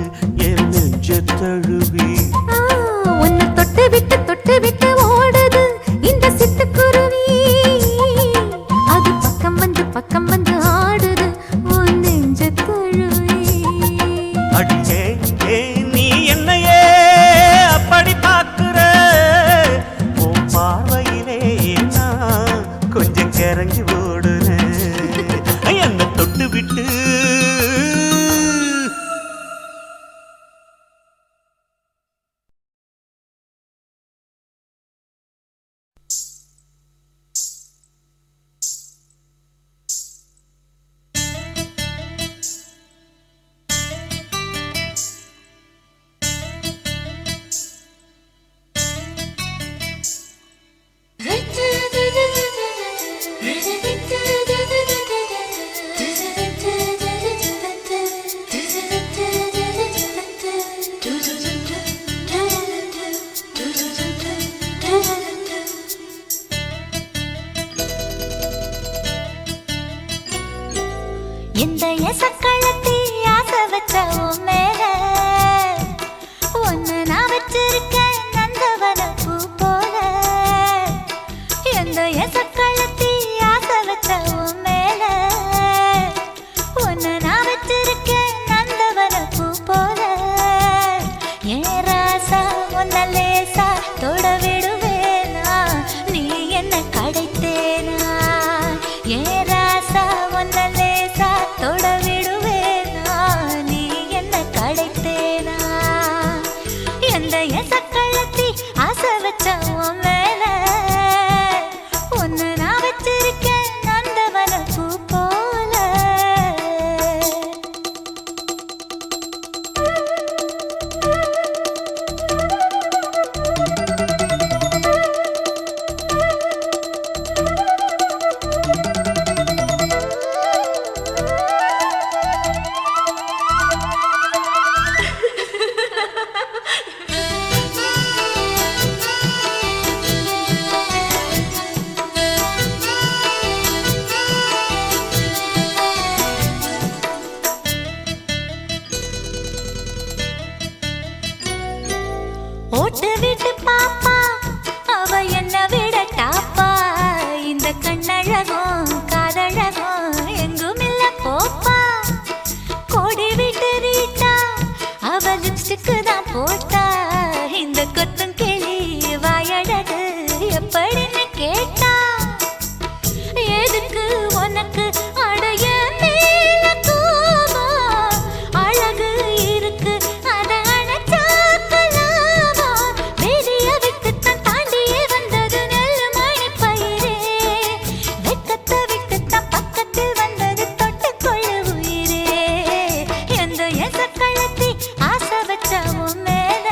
என் நெஞ்ச தழுவி. உன்னை தொட்டு விட்டு ஓடுது இந்த சிட்டுக்குருவி. அது பக்கம் வந்து ஆடுது உன் நெஞ்ச தழுவி. அடியே நீ என்னையே அப்படி பார்க்கிற, உன் பார்வையிலே நான் கொஞ்சம் கிறங்கி ஓடுறேன். என்னை தொட்டு விட்டு இந்த எசக்களத்தி ஆசை வச்ச உன் மேல ஒன்னு நான் வச்சிருக்கேன் நந்தவன பூ போல. இந்த எசக்களத்தி ஆசை வச்ச உன் மேல ஒன்னு நான் வச்சிருக்கேன் நந்தவன பூ போல. ஏன் ராசா உன்ன லேசா தொட விடுவேனா, நீ என்ன கடைத்தேனா. ஏன் ராசா உன்ன லேசா தொட விடுவேனா, நீ என்ன கடைத்தேனா. எந்த எசக்களத்தி ஆசை வச்ச உன் மேல ஒன்னு நான் வச்சிருக்கேன் நந்தவன பூ போல. ஓட்டு வீட்டு பாப்பா அவ என்ன விட டாப்பா. இந்த கண்ணழகும் காதழகும் எங்கும் இல்ல போப்பா. கோடி வீட்டு ரீட்டா அவ லிப்ஸ்டிக்கு தான் போட்டா. இந்த கொத்தும் கிளி வாயழகு எப்படின்னு கேட்டா. எதுக்கு உனக்கு அடைய மேல கோபம், அழகு இருக்கு அத அணைச்சாக்கலாமா. வெளிய விட்டுத்தான் தாண்டியே வந்தது நெல்லு மணி பயிரே. வெக்கத்தை விட்டுத்தான் பக்கத்தில் வந்தது தொட்டுக்கொள்ள உயிரே. எந்த எசக்களத்தி ஆசை வச்ச உன் மேல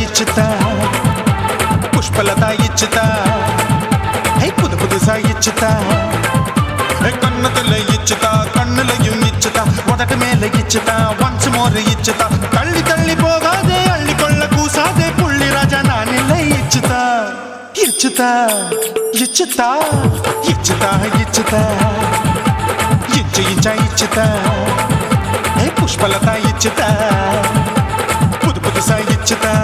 இச்சுதா புஷ்பலதா இச்சுதா புது புதுசா இச்சுதா கண்ணத்துல இச்சுதா கண்ணுலையும் இச்சுதா உதட்டு மேல இச்சுதா ஒன்ஸ் மோர் இச்சுதா தள்ளி தள்ளி போகாதே அள்ளி கொள்ள கூசாதே புள்ளி ராஜா நான் இல்லை இச்சுதா இச்சுதா இச்சுதா இச்சுதா இச்சுதா இச்சு இச்சா இச்சுதா புஷ்பலதா இச்சுதா புது புதுசா இச்சுதா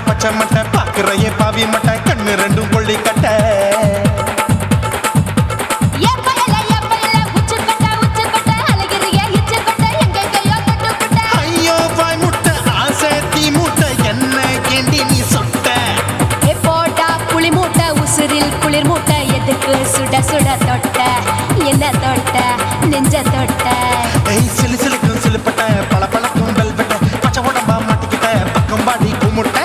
பச்சை மட்டை பாக்குறையே பாவி மட்டை கண்ணு ரெண்டும் கொள்ளி கட்ட ஐயோ பாய் முட்டை ஆசை தீ முட்டை என்ன கேண்டி நீ சொட்ட போட்டா புளி மூட்டை உசுரில் குளிர் மூட்டை எதுக்கு சுட சுட தொட்ட என்ன தொட்ட நெஞ்ச தொட்ட சிலு சிலுக்கும் சிலுப்பட்ட பல பழக்கும் வெல்வெட்ட பச்சை உடம்பா மாட்டிக்கிட்ட பக்கம் பாடி குமுட்ட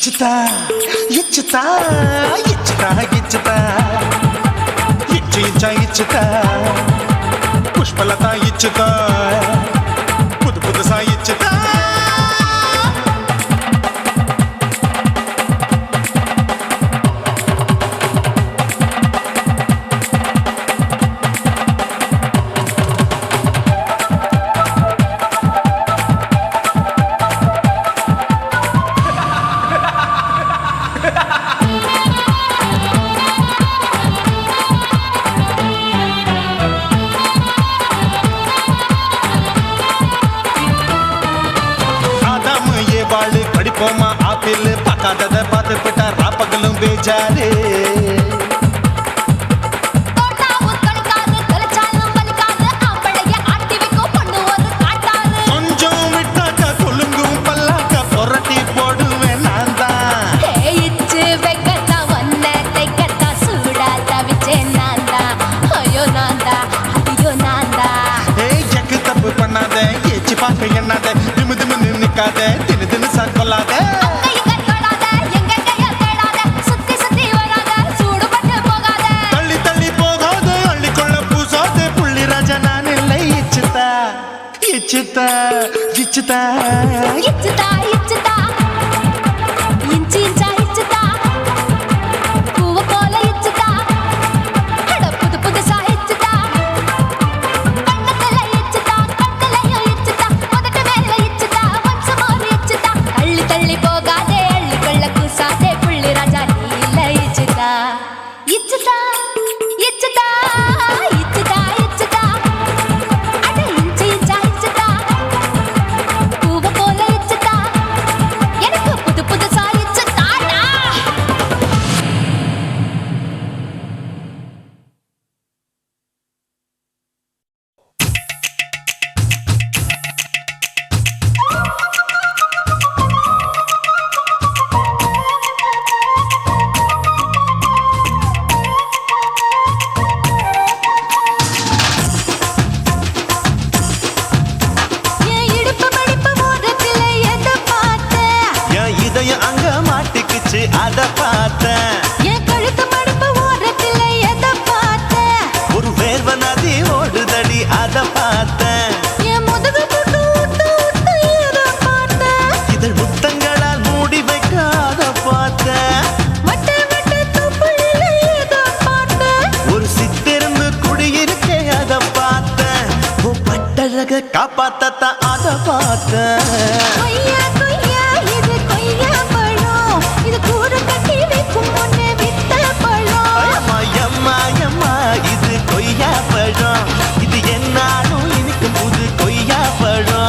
இச்சுதா இச்சுதா இச்சுதா இச்சுதா இச்சு இச்சா இச்சுதா புஷ்பலதா இச்சுதா புது புதுசா இச்சுதா படிப்போமா ஆப்பிள் பார்க்காதத பார்த்து விட்டா ராப்பகலும் பேஜாரு கொஞ்சம் விட்டாக்கா கொலுங்கும் பல்லாக்கா புரட்டி போடுவேன் நான் தான் இச்சு வைக்கத்தா ஒன்ன தைக்கத்தா சூடா தவிச்சேன் நான் தான் ஐயோ நான் தான் ஐயோ நான் தான் எக்கு தப்பு பண்ணாத ஏச்சி பார்க்க எண்ணாத திமு திமு நிக்காத தினு தினு சாக்கொள்ளாத தள்ளி தள்ளி போகாத அள்ளி கொள்ள பூசாத புள்ளி ராஜா நான் இல்லை இச்சுதா இச்சுதா இச்சுதா இச்சுதா இச்சுதா இஞ்சி இஞ்சா இச்சுதா பூவ போல இச்சுதா அட புது புதுசா இச்சுதா கண்ணத்துல இச்சுதா கண்ணலையும் இச்சுதா உதட்டு மேல இச்சுதா ஒன்ஸ் மோர் இச்சுதா தள்ளி தள்ளி போகாதே அள்ளி கொள்ள கூசாதே புள்ளி ராஜா நீ இல்ல இச்சுதா இச்சுதா இச்சுதா இச்சுதா இச்சுதா அட இஞ்சி இஞ்சா இச்சுதா பூவ போல இச்சுதா எனக்கு புது புதுசா இச்சுதாடா என் இடுப்பு மடிப்பு ஓரத்துல எதை பார்த்தேன் என் இதயம் அங்க மாட்டிக்குச்சு அத பார்த்தேன் என் கழுத்து மடிப்பு ஓரத்துல எதை பார்த்தேன் ஒரு வேர்வ நதி ஓடுதடி அத பார்த்தேன் என் முதுகு புட்டு விட்டு விட்டு எதை பார்த்தேன் இதழ் முத்தங்களால் மூடி வைக்க அத பார்த்தேன் வட்ட வட்ட துப்புல எதை பார்த்தேன் ஒரு சித்திருந்து குடியிருக்கே அத பார்த்தேன் பட்டழக காப்பாத்தத்தான் அத பார்த்தேன் கொய்யா கொய்யா இது கொய்யா பழம் இது கூட கட்டி வைக்கும் முன்னே வித்த பழம் அம்மா எம்மா எம்மா இது கொய்யா பழம் இது என்னாலும் இனிக்கும் புது கொய்யா பழம்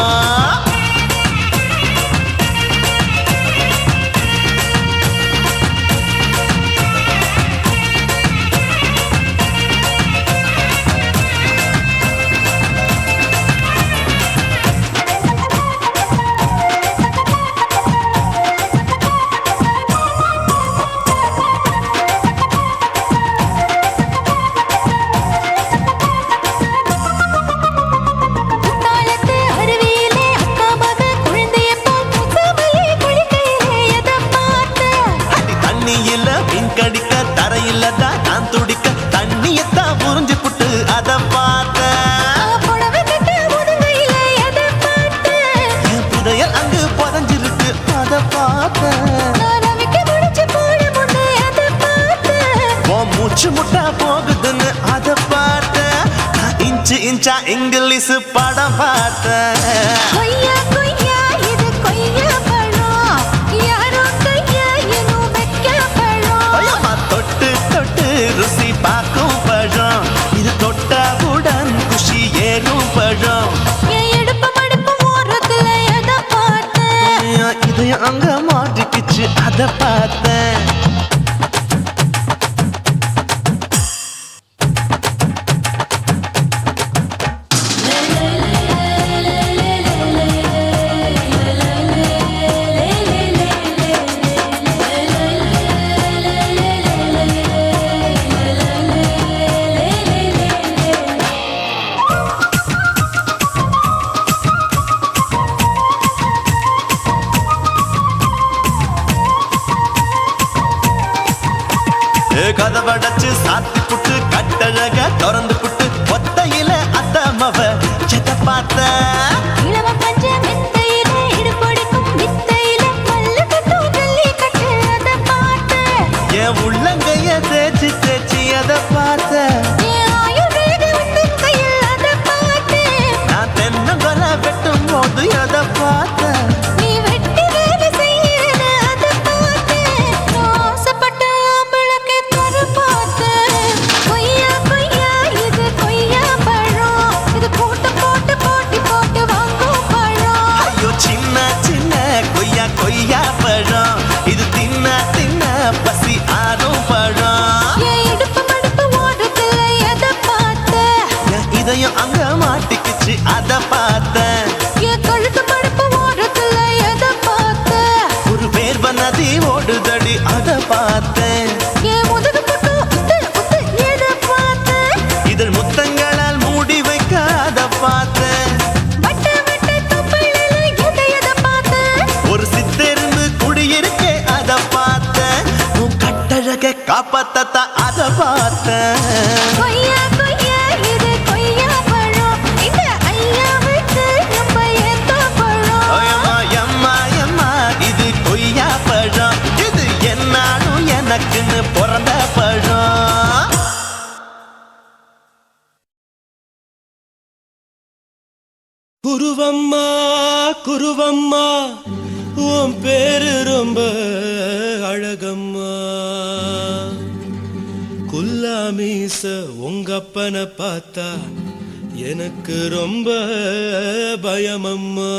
உன் மூச்சு முட்டா போகுதுன்னு அத பார்த்தேன். நான் இன்ச்சு இன்ச்சா இங்கிலீஷ் படம் பார்த்தேன். கொய்யா கொய்யா இது கொய்யா பழம் யாரோ கையா இன்னும் வைக்க பழம் ஐயம்மா, தொட்டு தொட்டு ருசி பார்க்கும் பழம். இது தொட்டாவுடன் குஷி ஏறும் பழம். என் இடுப்பு மடுப்பு ஓரத்துல எதை பார்த்தேன் இதயம் அங்க மாட்டிக்கிச்சு அத பார்த்தேன். கதவடைச்சு சாத்தி புட்டு கட்டழக திறந்து புட்டு ஒத்தையில அத்தமவ எத பார்த்த. இளவ பஞ்ச மெத்தையில இடுப்பொடிக்கும் வித்தையில மல்லு கட்டும் ஜல்லி கட்டு அதை பார்த்தேன் என் உள்ளங்கைய தேய்ச்சி தேய்ச்சி அத பார்த்த. என் ஆயுர்வேத உந்தன் கையில் அதை பார்த்தேன் நான் தென்னங்கொலை வெட்டும் போது அத பார்த்த. நீ வெட்டி வேலை செய்யறது அதை பார்த்தேன் நான் ஆசைப்பட்ட ஆம்பளுக்கு தர பார்த்தேன் கொய்யா கொய்யா இது கொய்யா பழம் இது போட்டு போட்டு போட்டி போட்டு வாங்கும் பழம் ஐயோ சின்ன சின்ன கொய்யா கொய்யா பழம். இது தின்ன தின்ன பசி ஆறும் பழம். என் இடுப்பு மடுப்பு ஓரத்துல எதை பார்த்தேன் என் இதயம் அங்க மாட்டிக்கிச்சு அத பார்த்தேன். என் கழுத்து மடுப்பு ஓரத்துல எதை பார்த்தேன் ஒரு வேர்வ நதி ஓடுதடி அத பார்த்தேன். என் முதுகு புட்டு உத்து உத்து எதை பார்த்தேன் இதழ் முத்தங்களால் மூடி வைக்க அத பார்த்தேன். வட்ட வட்ட தொப்பையில எதை பார்த்தேன் ஒரு சித்தெரும்பு குடியிருக்கே அத பார்த்தேன். உன் கட்டழக காப்பாத்தத்த அத பார்த்தேன். கொய்யா கொய்யா இது கொய்யா பழம் இந்த ஐயாவுக்கு நம்ம ஏத்த பழம் ஐயம்மா, எம்மா, எம்மா, இது கொய்யா பழம். இது என்னாலும் எனக்குன்னு பிறந்த பழம். குருவம்மா குருவம்மா உன் பேரு ரொம்ப அழகம்மா. குல்லாமீச உங்க அப்பனை பார்த்தா எனக்கு ரொம்ப பயமம்மா.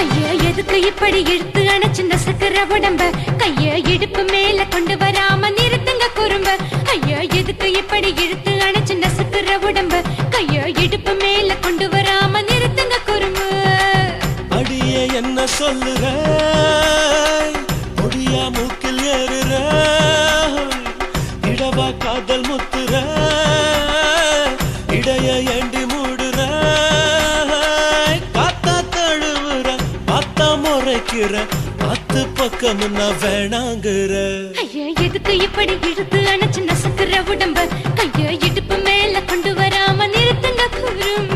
ஐயா எதுக்கு இப்படி இழுத்து அணைச்சு நசுக்கிற உடம்ப கைய இடுப்பு மேல கொண்டு வராம நிறுத்துங்க குறும்ப ஐயா எதுக்கு இப்படி இழுத்து அணைச்சு நசுக்கிற உடம்ப கைய இடுப்பு மேல கொண்டு வராம நிறுத்துங்க குறும்பு அடியே என்ன சொல்லுற முடியா மூக்கில் ஏறுற இடவா காதல் முத்துற இடைய ஏண்டி மூடுற காத்தா தழுவுற பார்த்தா முறைக்கிற பத்து பக்கம் நான் வேணாங்குற. ஐயா எதுக்கு இப்படி இழுத்து அணைச்சு நசுக்கிற உடம்ப கைய இடுப்பு மேல கொண்டு வராம நிறுத்துங்க குறும்ப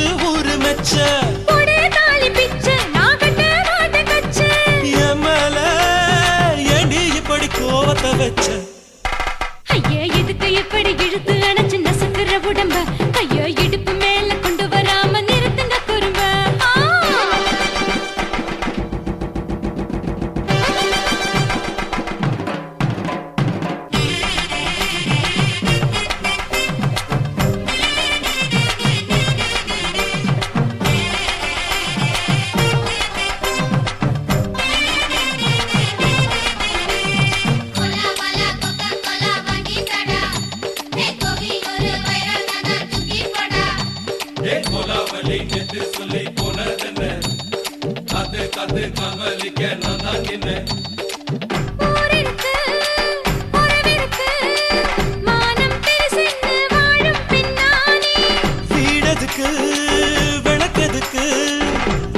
புது ஊரு மெச்ச போடே தாலி பிச்சை நான் கட்ட மாட்டேன் கச்சை எமல ஏண்டி இப்படி கோவத்தை வச்ச ஐயா எதுக்கு இப்படி இழுத்து அணைச்சு நசுக்குற உடம்ப ஐயோ இடுப்பு மேல கொண்டு வராம நிறுத்துங்க குறும்ப ஊரிருக்கு, உறவிருக்கு, மானம் பெருசென்னு வாழும் பின்னானே. வீடதுக்கு விளக்கதுக்கு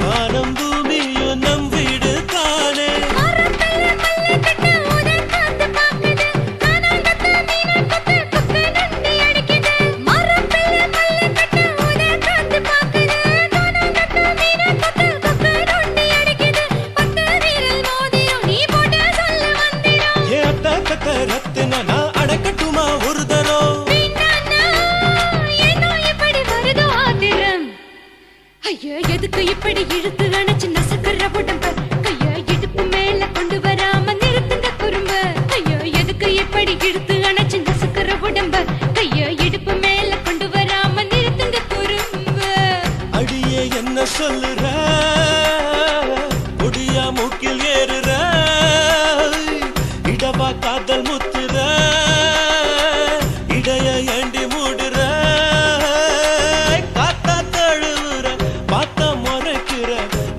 வானம் பூமியும் நம் வீடு தானே மரத்துல மல்லி கட்டு உதர் காத்து பாக்குது. கானாங்கத்து மீனாங்கத்து கொக்கு நொண்டி அடிக்குது. மரத்துல மல்லி கட்டு உதர் காத்து பாக்குது. கானாங்கத்து மீனாங்கத்து கொக்கு நொண்டி அடிக்குது. பத்து விரல் மோதியும் நீ போட்ட சொல்ல வந்திடும். ஏ அத்த கத்த ரத்தின நான் அடக்கட்டுமா ஒரு தரம் வீணானா, ஏனோ இப்படி வருதோ ஆத்திரம்? ஐயோ எதுக்கு இப்படி இழுத்து அணைச்சு நசுக்குற உடம்ப கைய இடுப்பு மேல கொண்டு வராம நிறுத்துங்க குறும்ப ஐயோ எதுக்கு இப்படி இழுத்து அணைச்சு நசுக்குற உடம்ப கைய இடுப்பு மேல கொண்டு வராம நிறுத்துங்க குறும்ப அடியே என்ன சொல்லுற ஒடியா மூக்கில் ஏறுற இடவா காதல் முத்துற இடைய ஏண்டி மூடுற காத்தா தழுவுற பார்த்த முறைக்கிற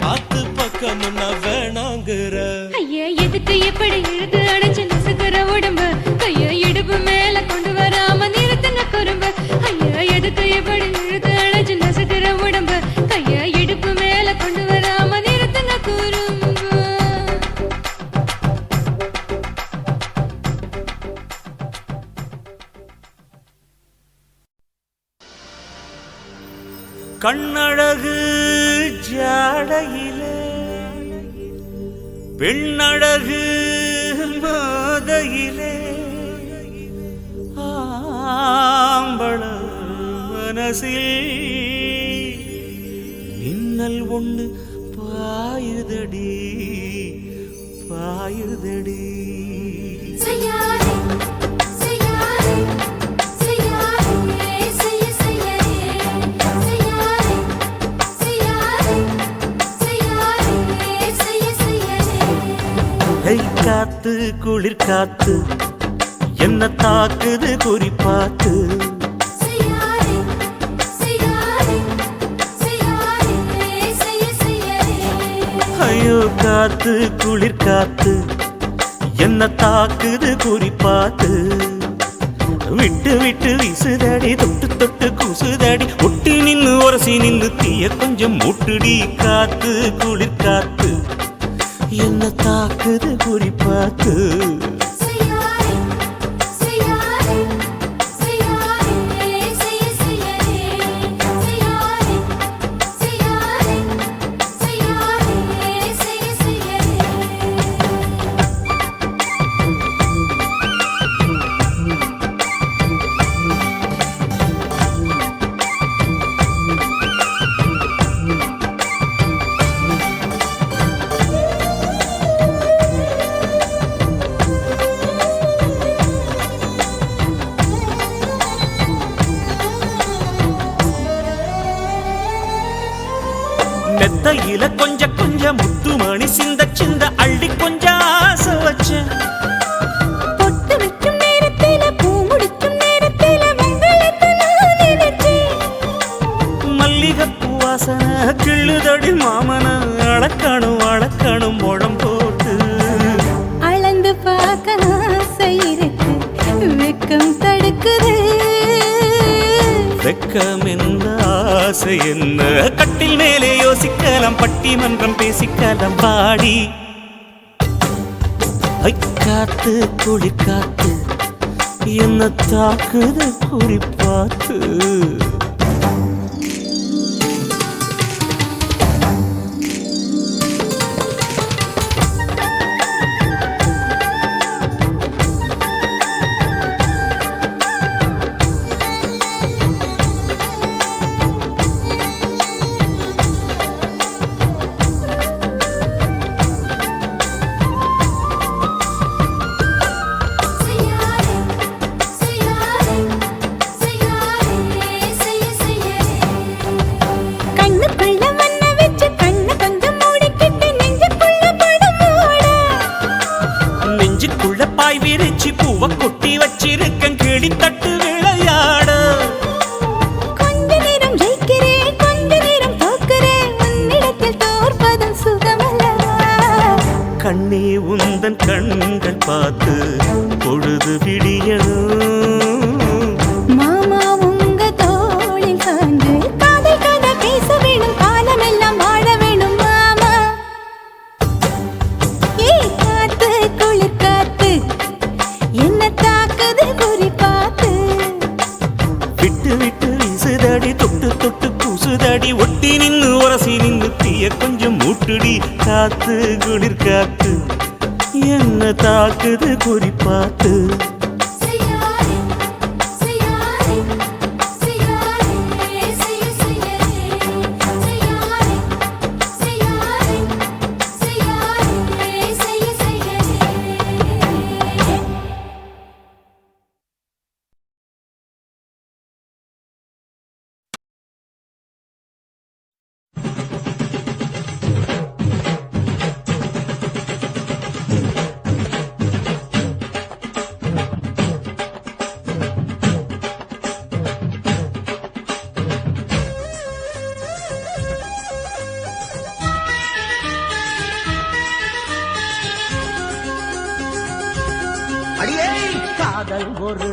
பார்த்து பக்கம் வேணாங்குற ஐயா எதுக்கு இப்படி இழுத்து அணைச்சு நசுக்குற உடம்ப கைய இடுப்பு மேல கொண்டு வராம நிறுத்துங்க குறும்ப ஐயா எதுக்கு இப்படி இழுத்து அணைச்சு நசுக்குற உடம்ப கைய இடுப்பு மேல கொண்டு வராம நிறுத்துங்க குறும்ப கண்ணழகு ஜாடையிலே பெண்ணழகு மாதையிலே ஆம்பள மனசில் மின்னல் ஒண்ணு பாயுதடி பாயுதடி செய்யாதே செய்யாதே செய்யாதே செய்ய செய்யாதே செய்யாதே செய்யாதே செய்யாதே செய்ய செய்யாதே கை காத்து குளிர் காத்து என்ன தாக்குது குறிப்பாத்து செய்யாதே செய்யாதே செய்யாதே செய்ய செய்யாதே ஐயோ காத்து குளிர் காத்து என்ன தாக்குது குறிப்பாத்து விட்டு விட்டு வீசுதடி தொட்டு தொட்டு கூசுதடி ஒட்டி நின்னு உரசி நின்னு தீய கொஞ்சம் மூட்டுடி காத்து குளிர் காத்து என்ன தாக்குது குறிப்பாத்து செய்யாதே செய்யாதே செய்யாதே செய்ய செய்யாதே செய்யாதே செய்யாதே செய்யாதே செய்ய செய்யாதே மெத்தையில கொஞ்ச கொஞ்ச முத்துமணி சிந்த சிந்த அள்ளி கொஞ்சம் ஆசை வச்சேன் பொட்டு வைக்கும் நேரத்தில பூ முடிக்கும் நேரத்தில மங்களத்தை நான் நினைச்சேன் மல்லிகைப்பூ வாசனை கிள்ளுதடி மாமன அளக்கணும் அளக்கணும் முழம் போட்டு அளந்து பார்க்க ஆசை இருக்கு வெக்கம் தடுக்குது வெக்கம் என்ன ஆசை என்ன கட்டில் மேலே யோசிக்கலாம் பட்டிமன்றம் பேசிக்கலாம் பாடி காத்து குளிர் காத்து என்ன தாக்குது குறிப்பாத்து உந்தன் கண்கள் பார்த்து பொழுது விடியணும். மாமா உங்க தோளில் சாய்ந்து காதை கதை பேச வேணும், காலமெல்லாம் வாழ வேணும் மாமா. ஏ காத்து குளிர் காத்து என்ன தாக்குது குறி பார்த்து. விட்டு விட்டு வீசுதடி தொட்டு தொட்டு கூசுதடி, ஒட்டி நின்னு உரசி நின்னு தீய கொஞ்சம் மூட்டுடி. காத்து குளிர் காத்து என்ன தாக்குது குறி பார்த்து. செய்யாதே செய்யாதே செய்யாதே செய்ய செய்யாதே செய்யாதே செய்யாதே செய்யாதே செய்ய செய்யாதே. அடியே காதல் ஒரு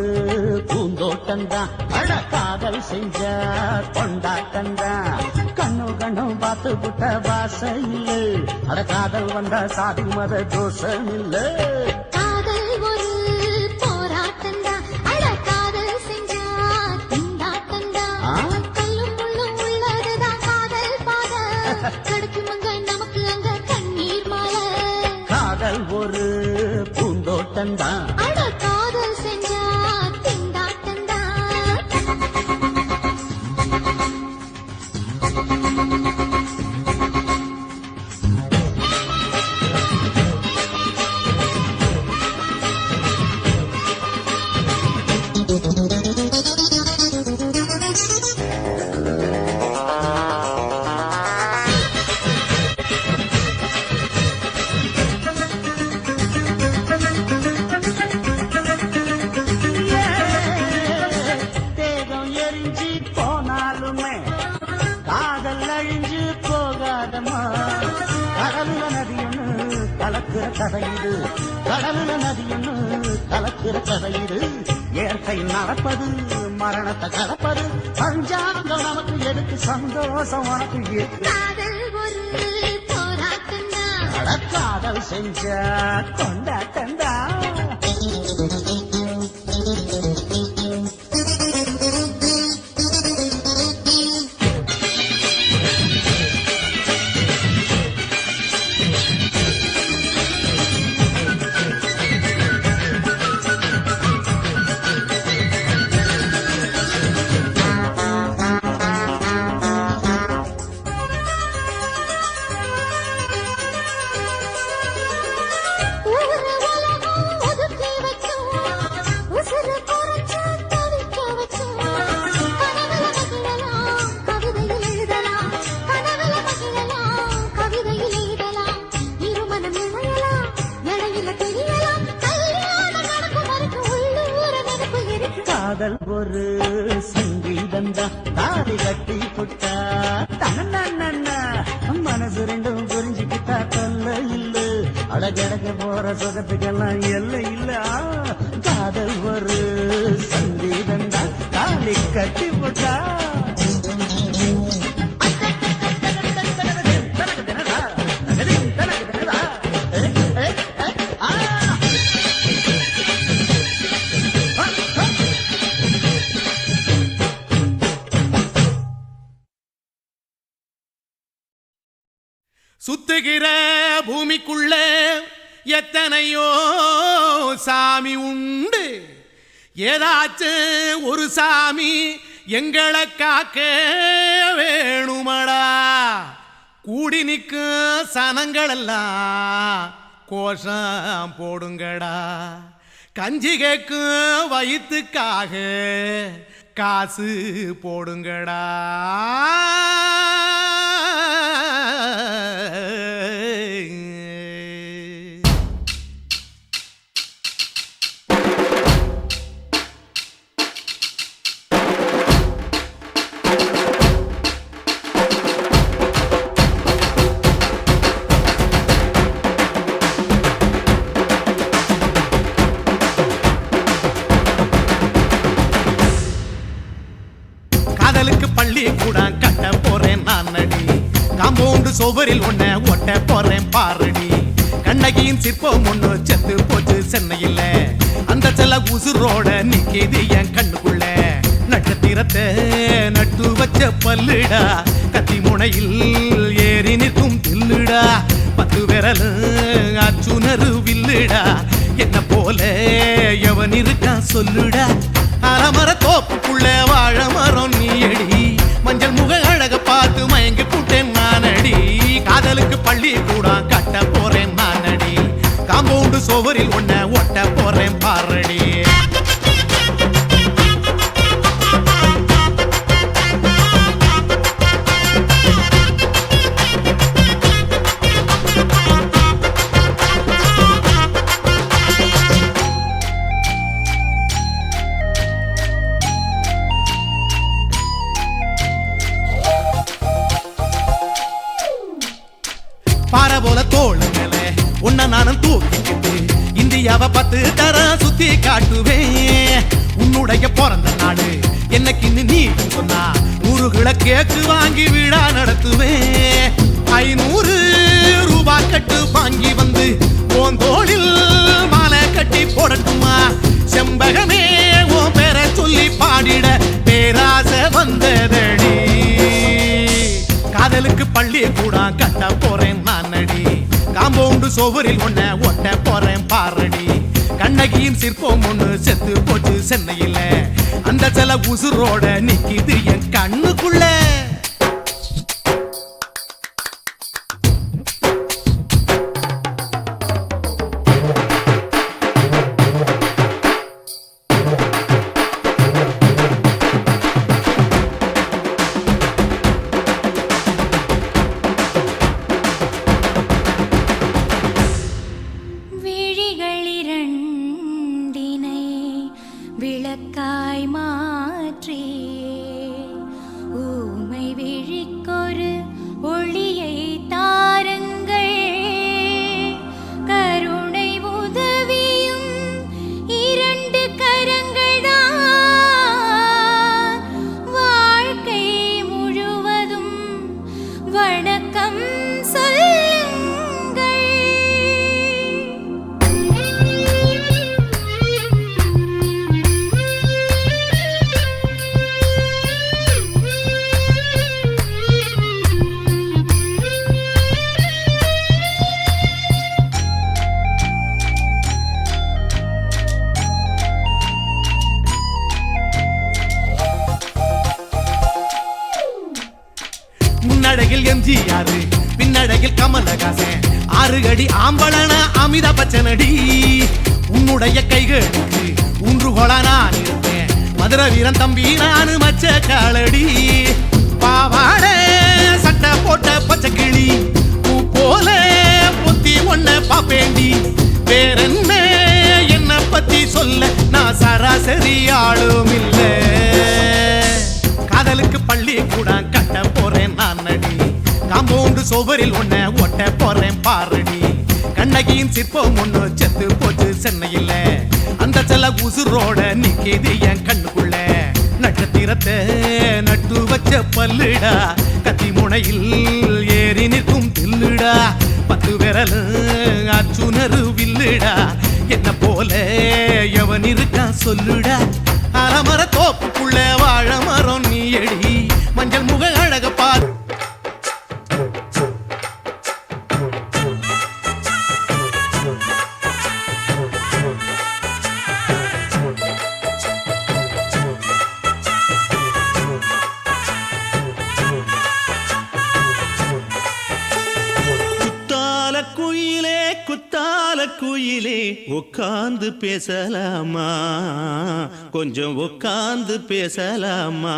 பூந்தோட்டந்தான், அட காதல் செஞ்ச கொண்டாட்டந்தான். கண்ணு கண்ணு பார்த்து புட்ட வாசம் இல்ல, அட காதல் வந்த சாதி மத தோஷம் இல்ல. காதல் ஒரு போராட்டம்தான், அட காதல் செஞ்சா திண்டாட்டம்தான். கல்லும் முள்ளும் உள்ளதுதான் காதல் பாத, கிடைக்குமங்க நமக்கு அங்க கண்ணீர் மாலை. காதல் ஒரு பூந்தோட்டந்தான், அட காதல் செஞ்சா திண்டாட்டம்தான். தேகம் எரிஞ்சு போனாலுமே காதல் அழிஞ்சு போகாதமா. கடலுல நதியொன்னு கலக்கிற கதையிடு, கடலுல நதியொன்னு கலக்கிற கதையிடு. இயற்கை நடப்பது மரணத்தை கலப்பது, பஞ்சாங்கம் நமக்கு எதுக்கு, சந்தோஷம் உனக்கு எதுக்கு. காதல் ஒரு போராட்டம்தான், அட காதல் செஞ்ச கொண்டாட்டந்தா. ஊரு உலகம் ஒதுக்கி வச்சோம், உசுரு குறைச்சு தவிக்க வச்சோம். கனவுல மகிழலாம் கவிதையில் எழுதலாம், கனவுல மகிழலாம் கவிதையில் எழுதலாம். இருமனம் இணையலாம் இடையில தெரியலாம், கல்யாணம் நடக்கும் வரைக்கும் உள்ளூர நினைப்பு இருக்கு. காதல் ஒரு சங்கீதந்தா, தாடி கட்டி புட்டா தன்னா மனசு ரெண்டும் புரிஞ்சுக்கிட்டா தொல்ல இல்ல. அழகழக போற சுகத்துக்கெல்லாம் எல்லை இல்ல. காதல் ஒரு சங்கீதந்தா, தாடி கட்டி புட்டா. சுத்துகிற பூமிக்குள்ள எத்தனையோ சாமி உண்டு, ஏதாச்சும் ஒரு சாமி எங்களை காக்க வேணுமடா. கூடி நிற்கும் சனங்களெல்லாம் கோஷம் போடுங்கடா. கஞ்சி கேக்கும் வயிற்றுக்காக காசு போடுங்கடா. காம்பவுண்டு சுவரில் ஒன்ன ஒட்ட போறேன் பாரடி. கண்ணகியின் சிற்பம் ஒண்ணு செத்து போச்சு சென்னையில். அந்த செல்ல உசுரோட நிக்கிது என் கண்ணுக்குள்ள. நட்சத்திரத்தை நட்டு வச்ச பல்லுடா, கத்தி முனையில் ஏறி நிற்கும் தில்லுடா. 10 விரல் அச்சுணரு வில்லுடா, என்ன போல எவன் இருக்கான் சொல்லுடா. அலமர தோப்புக்குள்ள வாழ மரம் நீயடி, மஞ்சள் முக அழக பார்த்து மயங்கி கூட்டேன் நானடி. காதலுக்கு பள்ளி கூட கட்ட போறேன் நானடி. காம்பவுண்டு சுவரில் ஒன்ன ஒட்ட போறேன் பாரடி. பாறை போல தோள் மேல உன்ன நானும் தூக்கிக்கிட்டு இந்தியாவை 10 தரம் சுத்தி காட்டுவேன். உன்னுடைய பிறந்த நாடு என்னைக்குன்னு நீ சொன்னா 100 கிலோ கேக்கு வாங்கி விழா நடத்துவேன். 500 ரூபாய் கட்டு வாங்கி வந்து உன் தோளில் மாலை கட்டி போடட்டுமா? செம்பகமே உன் பேரை சொல்லி பாடிட பேராசை வந்ததடி. காதலுக்கு பள்ளி கூட கட்ட போறேன் நானடி. காம்பவுண்டு சுவரில் ஒன்ன ஒட்ட போறேன் பாரடி. கண்ணகியின் சிற்பம் ஒண்ணு செத்து போச்சு சென்னையில். அந்த சில உசுரோட நிக்கிது என் கண்ணுக்குள்ள. விளக்காய் மாற்றி ஊமை விழிக்கொரு ஒளியை தாருங்கள். கருணை உதவியும் 2 கரங்கள் தான். வாழ்க்கை முழுவதும் வணக்கம் சொல்லுங்கள். முன்னடையில் எம்ஜிஆர், பின்னடையில் கமலஹாசன், 6 அடி ஆம்பளன அமிதாப் பச்சனடி. உன்னுடைய கைகளுக்கு ஊன்றுகோலா நான் இருப்பேன். மதுரை வீரன் தம்பி நானு மச்ச காலடி. பாவாட சட்டை போட்ட பச்சை கிளி பூ போல பொத்தி ஒன்ன பாப்பேண்டி. வேறென்ன என்ன பத்தி சொல்ல நான் சராசரி ஆளும் இல்ல. காதலுக்கு பள்ளி கூட கட்ட போறேன் நானடி. காம்பவுண்டு சுவரில் ஒன்ன ஒட்ட போறேன் பாரடி. கண்ணகியின் சிற்பம் ஒண்ணு செத்து போச்சு சென்னையில். அந்த செல்ல உசுரோட நிக்கிது என் கண்ணுக்குள்ள. நட்சத்திரத்தை நட்டு வச்ச பல்லுடா, கத்தி முனையில் ஏறி நிற்கும் தில்லுடா. 10 விரல் அச்சுணரு வில்லுடா, என்ன போல எவன் இருக்கான் சொல்லுடா. அலமர தோப்புக்குள்ள வாழ மரம் நீயடி, மஞ்சள் முக அழக பார். குத்தால குயிலே உட்கார்ந்து பேசலாமா? கொஞ்சம் உட்கார்ந்து பேசலாமா?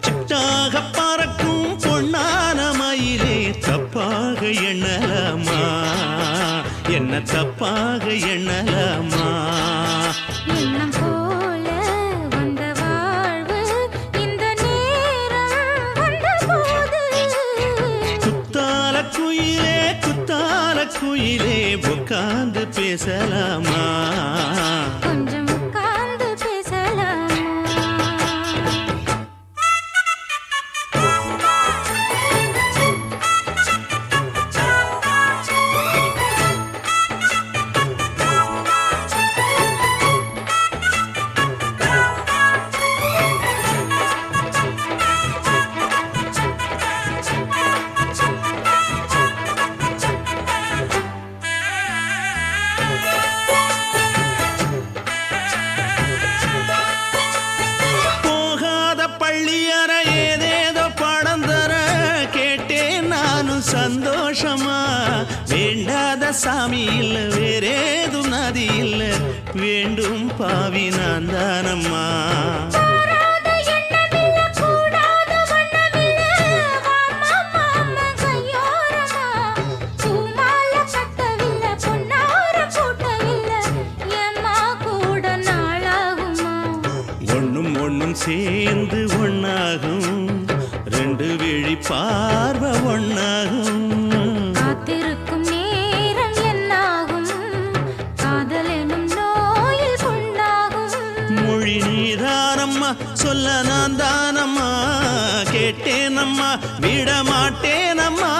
சிட்டாக பறக்கும் பொன்னான மயிலே தப்பாக எண்ணலாமா? என்ன தப்பாக எண்ணலாமா? எண்ணம் போல வந்த வாழ்வு இந்த நேரம் வந்தபோது. குத்தால குயிலே உட்கார்ந்து பேசலாமா? கொஞ்சம் உட்கார்ந்து பேசலாமா? சாமி இல்ல வேறேதும் நதி இல்ல வேண்டும் பாவி நான் தானம்மா சேர்ந்து ஒன்னாகும் ரெண்டு விழி பார்வை ஒன்னாகும் காத்திருக்கும் நேரம் என்னாகும் காதல் எனும் நோயில் புண்ணாகும் மொழி நீதானம்மா சொல்ல நான் தானம்மா கேட்டேனம்மா விட மாட்டேனம்மா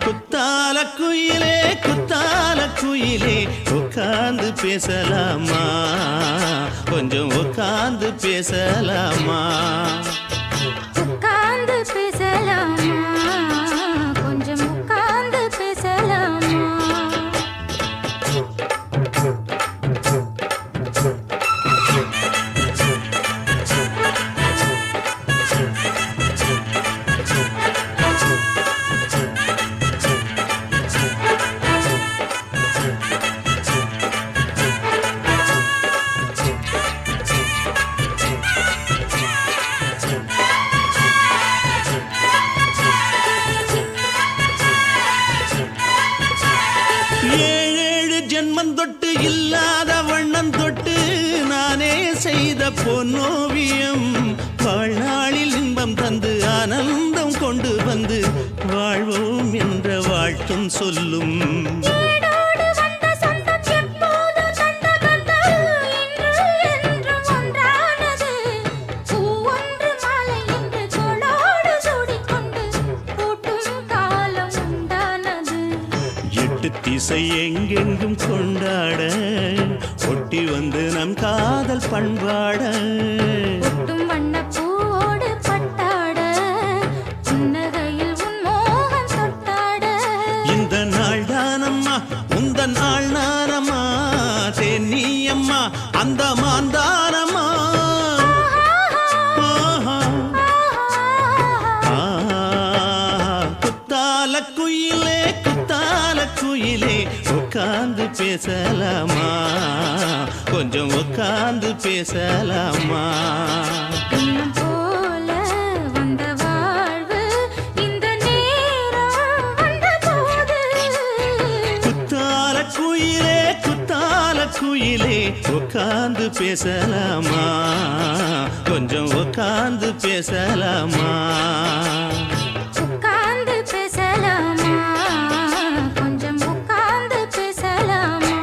குத்தால குயிலே குத்தால குயிலே உட்கார்ந்து பேசலாமா கொஞ்சம் உட்கார்ந்து பேசலாமா உட்கார்ந்து பேசலாமா கொஞ்சம் உட்கார்ந்து பேசலாமா ஏழேழு ஜென்மம் தொட்டு இல்லாத வண்ணம் தொட்டு நானே செய்த பொன்னோவியம் வாழ்நாளில் இன்பம் தந்து ஆனந்தம் கொண்டு வந்து வாழ்வோம் என்ற வாழ்த்தும் சொல்லும் திசை எங்கெங்கும் கொண்டாட ஒட்டி வந்து நம் காதல் பண்பாட ஒட்டும் வண்ண பூவோடு பட்டாட புன்னகையில் உன் மோகம் தொட்டாட இந்த நாள் தானம்மா உந்த நாள் நானம்மா தென்னியம்மா அந்த மாந்தானம்மா குத்தால குயிலே குத்தால குயிலே உட்கார்ந்து பேசலாமா கொஞ்சம் உட்கார்ந்து பேசலாமா இன்னும் போல வந்த வாழ்வு இந்த நேரம் வந்த போது குத்தால குயிலே குத்தால குயிலே உட்கார்ந்து பேசலாமா கொஞ்சம் உட்கார்ந்து பேசலாமா உட்கார்ந்து பேசலாமா கொஞ்சம் உட்கார்ந்து பேசலாமா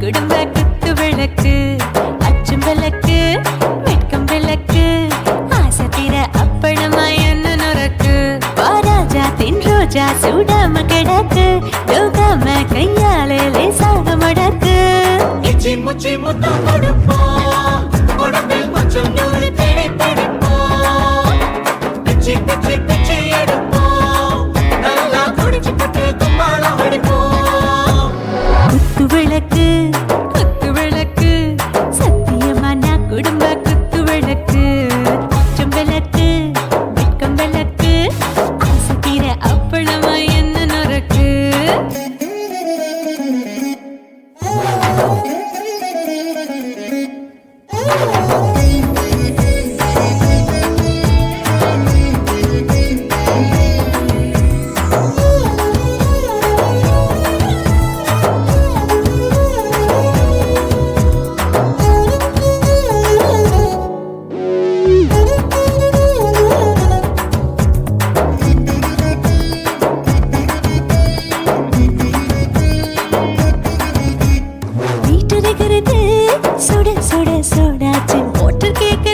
குடும்ப குத்து விளக்கு அச்சும் விளக்கு வெட்கம் விளக்கு ஆசத்திர அப்பளமா என்ன நொறக்கு வாராஜா தின் ரோஜா சூடாம கிடக்கு யோகாம கையாலே லேசாக மடக்கு இச்சி முச்சி முத்தம் கொடுப்போம் உடம்பில் கொஞ்சம் நூறு தேடி பிடிப்போம் பிச்சி பிச்சி பிச்சி எடுப்போம் நல்லா குடிச்சு பட்டு கும்பாளம் அடிப்போம் குத்து விளக்கு குத்து விளக்கு சத்தியமான குடும்ப குத்து விளக்கு அச்சம் விளக்கு வெட்கம் விளக்கு ஆசத்திர அப்பளமா என்ன நொறக்கு வீட்டிருக்கிறது சுட சுட சோடாச்சு மோட்டர் கேட்க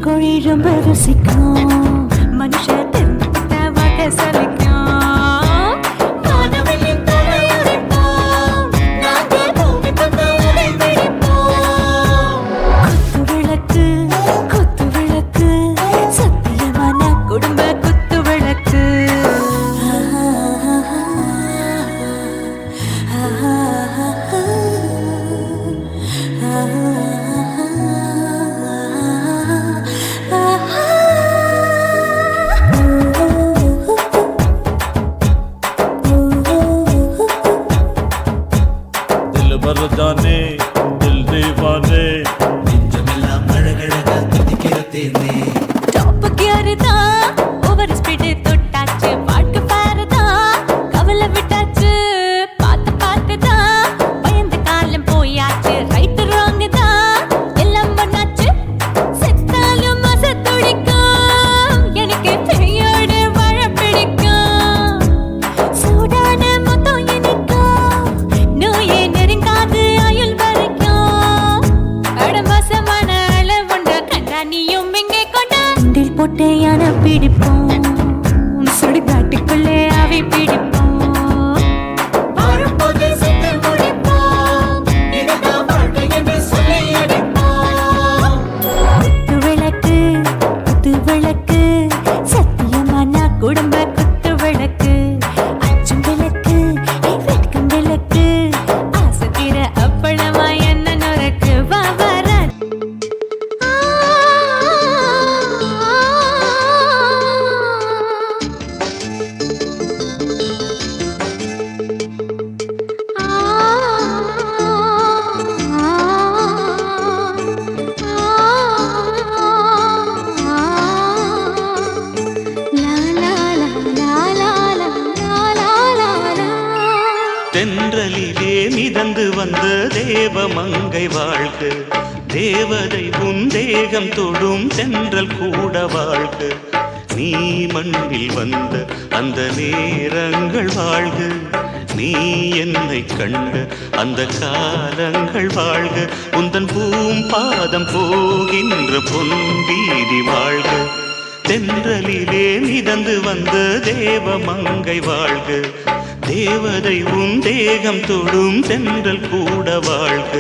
கோழி ரொம்ப ருசிக்கும் மனுஷ தெரிஞ்சுக்கிட்ட வாக்க சலிக்கும் வானவெளியின் தலை உடைப்போம் நாங்கள் பூமி தந்த உடை பிடிப்போம் குத்து விளக்கு சத்தியமான குடும்ப குத்து விளக்கு दिल भर जाने दिल दीवाने நெஞ்சமெல்லாம் அழகழகா துடிக்கிறதேனே டாப் கியர் தான் ஓவர் ஸ்பீட் தொட்டாச்சு பாட்டு பாரு தான் கவலை விட்டாச்சு பார்த்து தான் பயந்து காலம் போயாச்சு ரைட் ராங் தான் எல்லாம் பண்ணாச்சு செத்தாலும் மச துடிக்கும் எனக்கு பெரியோட வாழ பிடிக்கும் சூடான மொத்தம் எனக்கும் நோயே நெருங்காது ஆயுள் வரைக்கும் அடமோசமான அளவுண்ட கண்டா நீயும் இங்கே கொண்டா உண்டில் போட்டு யானை பிடிப்போம் சுடுகாட்டுக்குள்ளே அவை பிடிப்போம் வரும்போது சுட்டு முடிப்போம் இதுதான் வாழ்க்கை என்று சொல்லி அடிப்போம் குத்து விளக்கு சத்தியமான குடும்ப குத்து விளக்கு அச்சும் விளக்கு வெட்கும் விளக்கு ஆசைக்கிற அப்பளமா என்ன நுறக்கு வா வர தென்றலிலே மிதந்து வந்த தேவமங்கை வாழ்க தேவதை உன் தேகம் தொடும் தென்றல் கூட வாழ்க நீ மண்ணில் வந்த அந்த நேரங்கள் வாழ்க நீ என்னை கண்ட அந்த காலங்கள் வாழ்க உந்தன் பாதம் போகின்ற பொன் வீதி வாழ்க தென்றலிலே மிதந்து வந்த தேவமங்கை வாழ்க தேவதை உன் தேகம் தொடும் தென்றல் கூட வாழ்க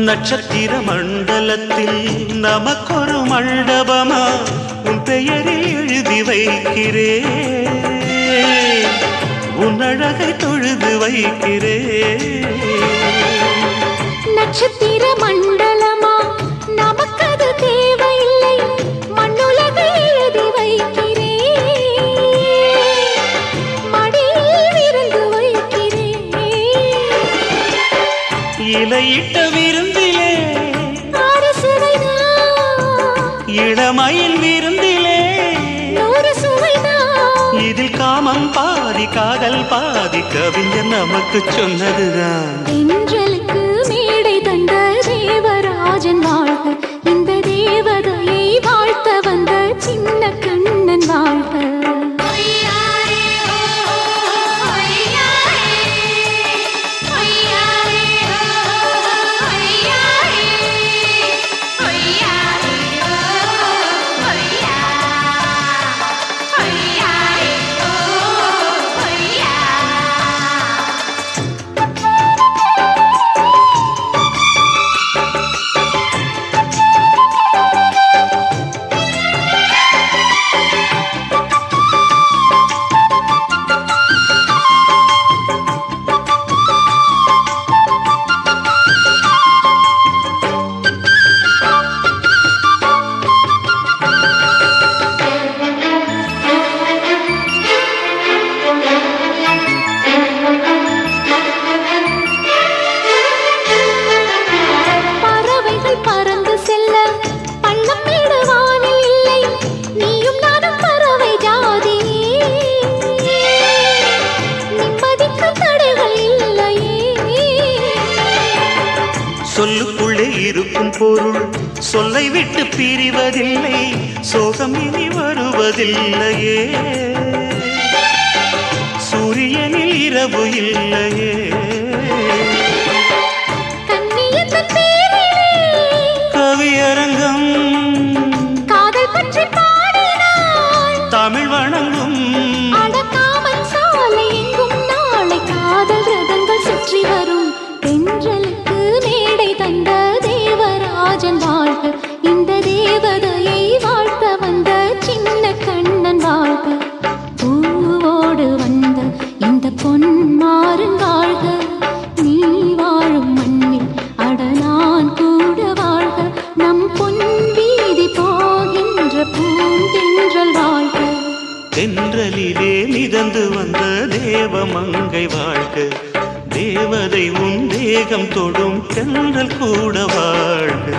நட்சத்திர மண்டலத்தில் நமக்கொரு மண்டபமா உன் பெயரை எழுதி வைக்கிறேன் உன் அழகை தொழுது வைக்கிறேன் நட்சத்திர மண்டலமா நமக்கது தேவையில்லை மண்ணுலகை எழுதி வைக்கிறேன் மடியில் விருந்து வைக்கிறேன் இலையிட்ட விருந்திலே ஆறு சுவைதான் இளமயில் விருந்திலே நூறு சுவைதான் இதில் காமம் பாதி காதல் பாதி கவிஞர் நமக்கு சொன்னதுதான் தென்றலுக்கு மேடை தந்த தேவராஜன் வாழ்க இந்த தேவதையை வாழ்த்த வந்த சின்ன கண்ணன் வாழ்க சொல்லுக்குள்ளே இருக்கும் பொருள் சொல்லை விட்டு பிரிவதில்லை, சோகம் இனி வருவதில்லையே. சூரியனில் இரவு இல்லையே. கண்ணியத்தின் பேரிலே கவியரங்கம் காதல் பற்றி பாடினாள். தமிழ் வணங்கும் அடக்காமல் சாலை எங்கும் நாளை காதல் ரதங்கள் சுற்றி வரும். தென்றலுக்கு மேடை தந்த தேவராஜன் வாழ்க, இந்த தேவதையை வாழ்த்த வந்த சின்ன கண்ணன் வாழ்க. பூவோடு வந்த இந்த பொன்மாறன் வாழ்க, நீ வாழும் மண்ணில் அட நான் கூட வாழ்க. நம் பொன் வீதி போகின்ற பூந்தென்றல் வாழ்க. தென்றலிலே மிதந்து வந்த தேவமங்கை வாழ்க, தேவதை உன் தேகம் தொடும் தென்றல் கூட வாழ்க.